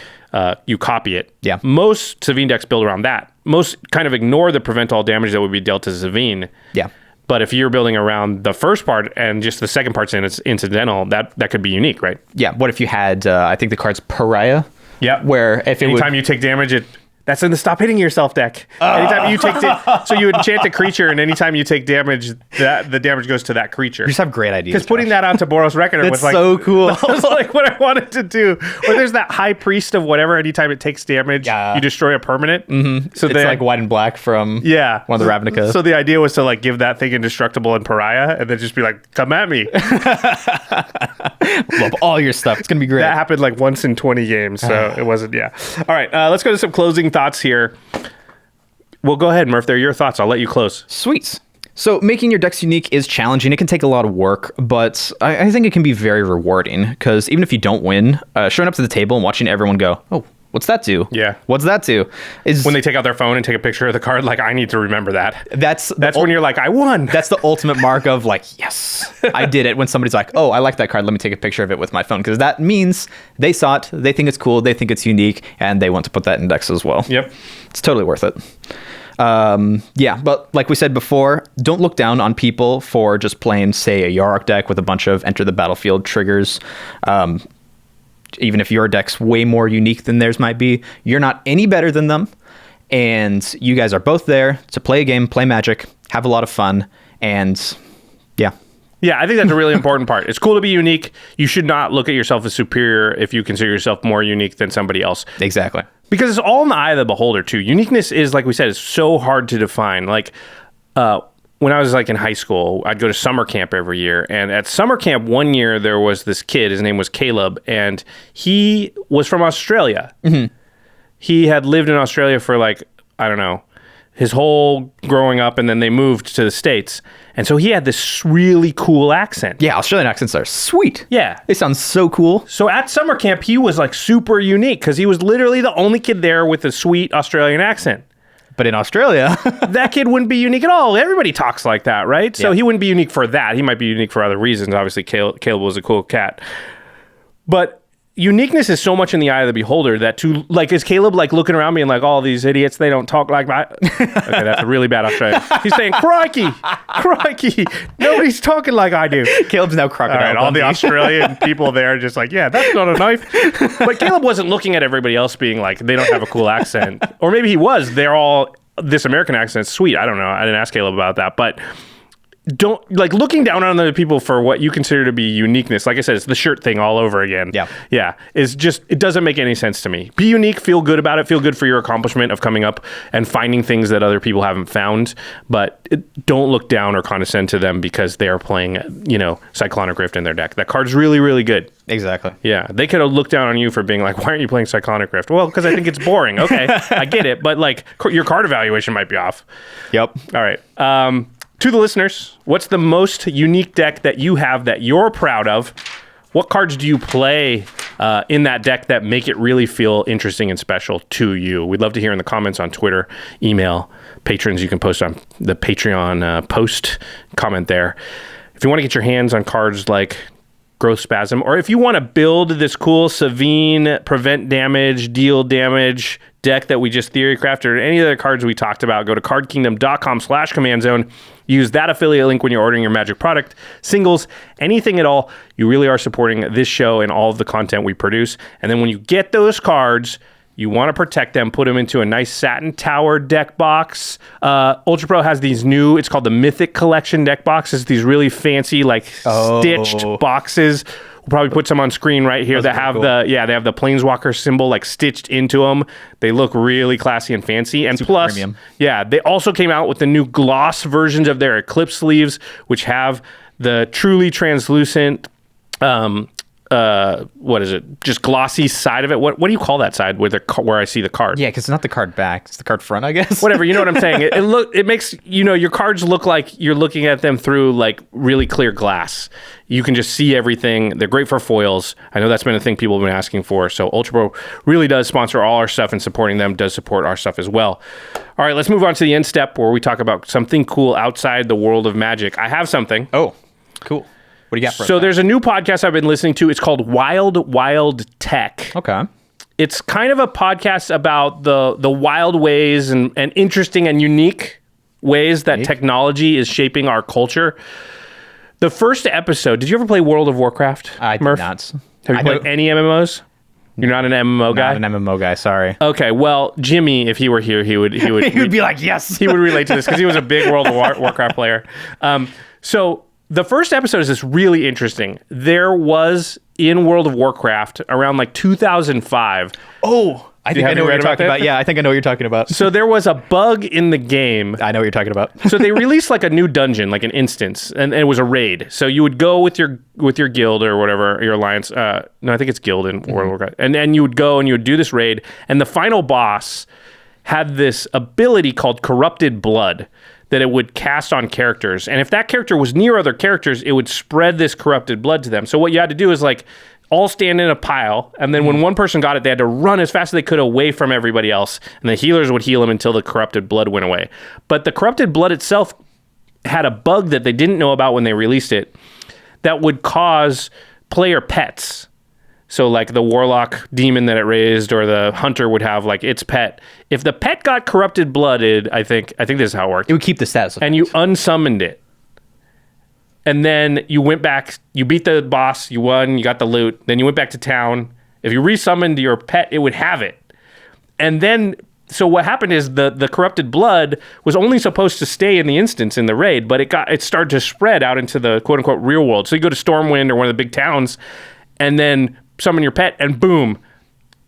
you copy it. Yeah. Most Savine decks build around that. Most kind of ignore the prevent all damage that would be dealt to Savine. Yeah. But if you're building around the first part and just the second part's incidental, that could be unique, right? Yeah. What if you had, I think the card's Pariah? Yeah. Where if anytime you take damage, that's in the stop hitting yourself deck. Anytime you take so you enchant a creature, and anytime you take damage, the damage goes to that creature. You just have great ideas. Because putting that onto Boros Reckoner was like so cool. That was like what I wanted to do. Or there's that High Priest of whatever. Anytime it takes damage, you destroy a permanent. Mm-hmm. So it's like white and black from one of the Ravnica. So the idea was to like give that thing indestructible and Pariah, and then just be like, come at me. Love all your stuff. It's gonna be great. That happened like once in 20 games, so it wasn't. Yeah. All right, let's go to some closing thoughts here. Well, go ahead, Murph. They're your thoughts. I'll let you close. Sweet. So making your decks unique is challenging. It can take a lot of work, but I think it can be very rewarding because even if you don't win, showing up to the table and watching everyone go, oh, what's that do? Yeah. What's that do? Is when they take out their phone and take a picture of the card, like, I need to remember that. That's when you're like, I won. That's the ultimate mark of like, yes, I did it. When somebody's like, oh, I like that card. Let me take a picture of it with my phone. Because that means they saw it, they think it's cool, they think it's unique, and they want to put that in decks as well. Yep. It's totally worth it. But like we said before, don't look down on people for just playing, say, a Yarok deck with a bunch of enter the battlefield triggers. Even if your deck's way more unique than theirs might be, you're not any better than them. And you guys are both there to play a game, play Magic, have a lot of fun, and yeah. Yeah, I think that's a really important part. It's cool to be unique. You should not look at yourself as superior if you consider yourself more unique than somebody else. Exactly. Because it's all in the eye of the beholder, too. Uniqueness is, like we said, is so hard to define. Like, when I was like in high school, I'd go to summer camp every year. And at summer camp one year, there was this kid. His name was Caleb. And he was from Australia. Mm-hmm. He had lived in Australia for like, I don't know, his whole growing up, and then they moved to the States. And so he had this really cool accent. Yeah, Australian accents are sweet. Yeah. They sound so cool. So at summer camp, he was like super unique because he was literally the only kid there with a sweet Australian accent. But in Australia... that kid wouldn't be unique at all. Everybody talks like that, right? So he wouldn't be unique for that. He might be unique for other reasons. Obviously, Caleb was a cool cat. But uniqueness is so much in the eye of the beholder that is Caleb like looking around being like, all these idiots, they don't talk like that. Okay, that's a really bad Australian. He's saying, crikey, nobody's talking like I do. Caleb's now crocodile. All right, all the Australian people there are just like, yeah, that's not a knife. But Caleb wasn't looking at everybody else being like, they don't have a cool accent. Or maybe he was. They're all, this American accent's sweet. I don't know. I didn't ask Caleb about that. But don't like looking down on other people for what you consider to be uniqueness. Like I said, it's the shirt thing all over again. Yeah. It's just, it doesn't make any sense to me. Be unique, feel good about it, feel good for your accomplishment of coming up and finding things that other people haven't found. But don't look down or condescend to them because they are playing, Cyclonic Rift in their deck. That card's really, really good. Exactly. Yeah. They could have looked down on you for being like, why aren't you playing Cyclonic Rift? Well, because I think it's boring. Okay, I get it. But like your card evaluation might be off. Yep. All right. To the listeners, what's the most unique deck that you have that you're proud of? What cards do you play in that deck that make it really feel interesting and special to you? We'd love to hear in the comments on Twitter, email, patrons. You can post on the Patreon post, comment there. If you want to get your hands on cards like Growth Spasm, or if you want to build this cool Savine, prevent damage, deal damage deck that we just theory crafted, or any other cards we talked about, go to cardkingdom.com/commandzone. Use that affiliate link when you're ordering your Magic product, singles, anything at all. You really are supporting this show and all of the content we produce. And then when you get those cards, you want to protect them, put them into a nice Satin Tower deck box. UltraPro has these new, it's called the Mythic Collection deck boxes, these really fancy, like stitched boxes. We'll probably put some on screen right here that have they have the Planeswalker symbol like stitched into them. They look really classy and fancy. And super plus, premium. They also came out with the new gloss versions of their Eclipse sleeves, which have the truly translucent, what is it? Just glossy side of it. What do you call that side where I see the card? Yeah, because it's not the card back; it's the card front, I guess. Whatever, you know what I'm saying. It makes your cards look like you're looking at them through like really clear glass. You can just see everything. They're great for foils. I know that's been a thing people have been asking for. So UltraPro really does sponsor all our stuff, and supporting them does support our stuff as well. All right, let's move on to the end step where we talk about something cool outside the world of Magic. I have something. Oh, cool. What do you got for us? So there's a new podcast I've been listening to. It's called Wild Tech. Okay. It's kind of a podcast about the wild ways and interesting and unique ways that technology is shaping our culture. The first episode, did you ever play World of Warcraft, I did Murph? not. Have you played any MMOs? You're not an MMO guy? Not an MMO guy, sorry. Okay, well, Jimmy, if he were here, he would He would be like, yes. He would relate to this because he was a big World of Warcraft player. So the first episode is this really interesting. There was in World of Warcraft around like 2005. Oh, I think I know what you're talking about. that? Yeah, I think I know what you're talking about. So there was a bug in the game. I know what you're talking about. So they released like a new dungeon, like an instance, and it was a raid. So you would go with your guild or whatever, your alliance. No, I think it's guild in World of Warcraft. And you would go and you would do this raid, and the final boss had this ability called Corrupted Blood that it would cast on characters. And if that character was near other characters, it would spread this corrupted blood to them. So what you had to do is like all stand in a pile, and then when one person got it, they had to run as fast as they could away from everybody else, and the healers would heal them until the corrupted blood went away. But the corrupted blood itself had a bug that they didn't know about when they released it that would cause player pets. So like the warlock demon that it raised, or the hunter would have like its pet. If the pet got corrupted blooded, I think this is how it worked. It would keep the status. And you unsummoned it. And then you went back, you beat the boss, you won, you got the loot, then you went back to town. If you resummoned your pet, it would have it. And then, so what happened is the corrupted blood was only supposed to stay in the instance in the raid, but it started to spread out into the quote unquote real world. So you go to Stormwind or one of the big towns and then summon your pet, and boom,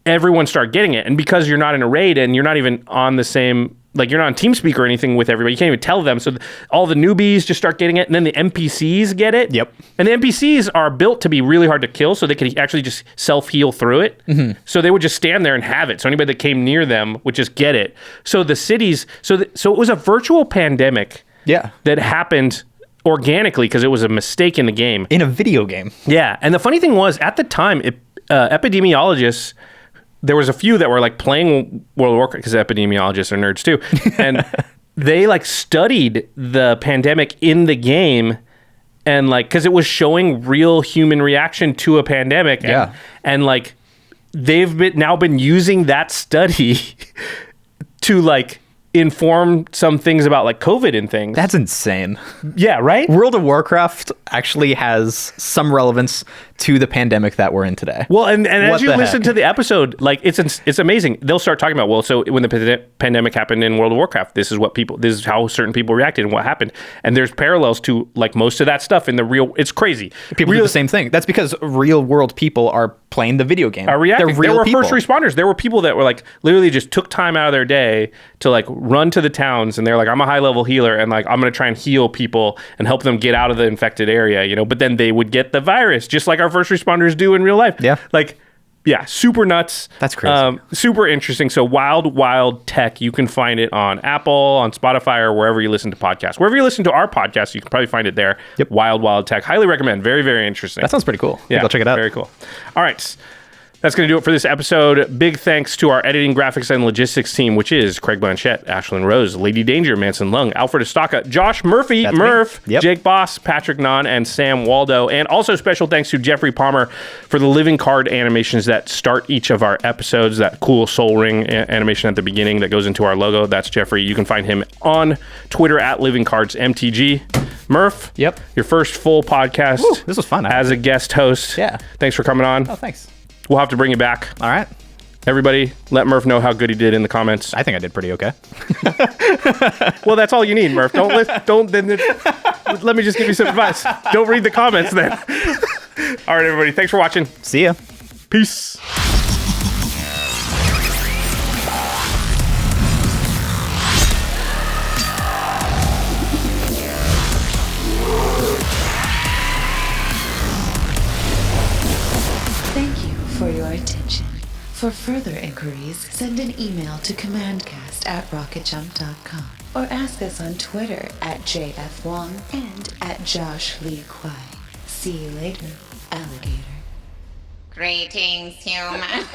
everyone start getting it. And because you're not in a raid and you're not even on the same like you're not on TeamSpeak or anything with everybody. You can't even tell them. So all the newbies just start getting it, and then the NPCs get it. Yep. And the NPCs are built to be really hard to kill, so they could actually just self-heal through it. Mm-hmm. So they would just stand there and have it. So anybody that came near them would just get it. So the cities, so it was a virtual pandemic. Yeah. That happened organically because it was a mistake in the game. In a video game. Yeah. And the funny thing was, at the time, epidemiologists, there was a few that were like playing World of Warcraft, because epidemiologists are nerds too. And they like studied the pandemic in the game, and like, because it was showing real human reaction to a pandemic. Yeah. And like, they've now been using that study to like inform some things about like COVID and things. That's insane. Yeah, right? World of Warcraft actually has some relevance to the pandemic that we're in today. Well, and as you listen to the episode, like it's amazing. They'll start talking about, well, so when the pandemic happened in World of Warcraft, this is how certain people reacted and what happened. And there's parallels to like most of that stuff in the real. It's crazy. People do the same thing. That's because real world people are playing the video game. Are reacting. They're real there were people. first responders. There were people that were like literally just took time out of their day to like run to the towns, and they're like, I'm a high level healer, and like I'm gonna try and heal people and help them get out of the infected area, you know. But then they would get the virus, just like our first responders do in real life. Yeah. Like, yeah, super nuts. That's crazy. Super interesting. So Wild Tech, you can find it on Apple, on Spotify, or wherever you listen to podcasts. Wherever you listen to our podcast, you can probably find it there. Yep. Wild Tech. Highly recommend. Very, very interesting. That sounds pretty cool. Yeah, Go check it out. Very cool. All right. That's going to do it for this episode. Big thanks to our editing, graphics, and logistics team, which is Craig Blanchett, Ashlyn Rose, Lady Danger, Manson Lung, Alfred Estaka, Josh Murphy, That's Murph, Yep. Jake Boss, Patrick Nahn, and Sam Waldo. And also special thanks to Geoffrey Palmer for the living card animations that start each of our episodes. That cool soul ring animation at the beginning that goes into our logo. That's Geoffrey. You can find him on Twitter at livingcardsmtg. Murph, Yep. your first full podcast. Woo, this was fun. As a guest host. Yeah. Thanks for coming on. Oh, thanks. We'll have to bring you back. All right. Everybody, let Murph know how good he did in the comments. I think I did pretty okay. Well, that's all you need, Murph. Let me just give you some advice. Don't read the comments then. All right, everybody. Thanks for watching. See ya. Peace. Thank you for your attention. For further inquiries, send an email to commandcast@rocketjump.com or ask us on Twitter @JFWong and @JoshLeeQuai. See you later, alligator. Greetings, humans.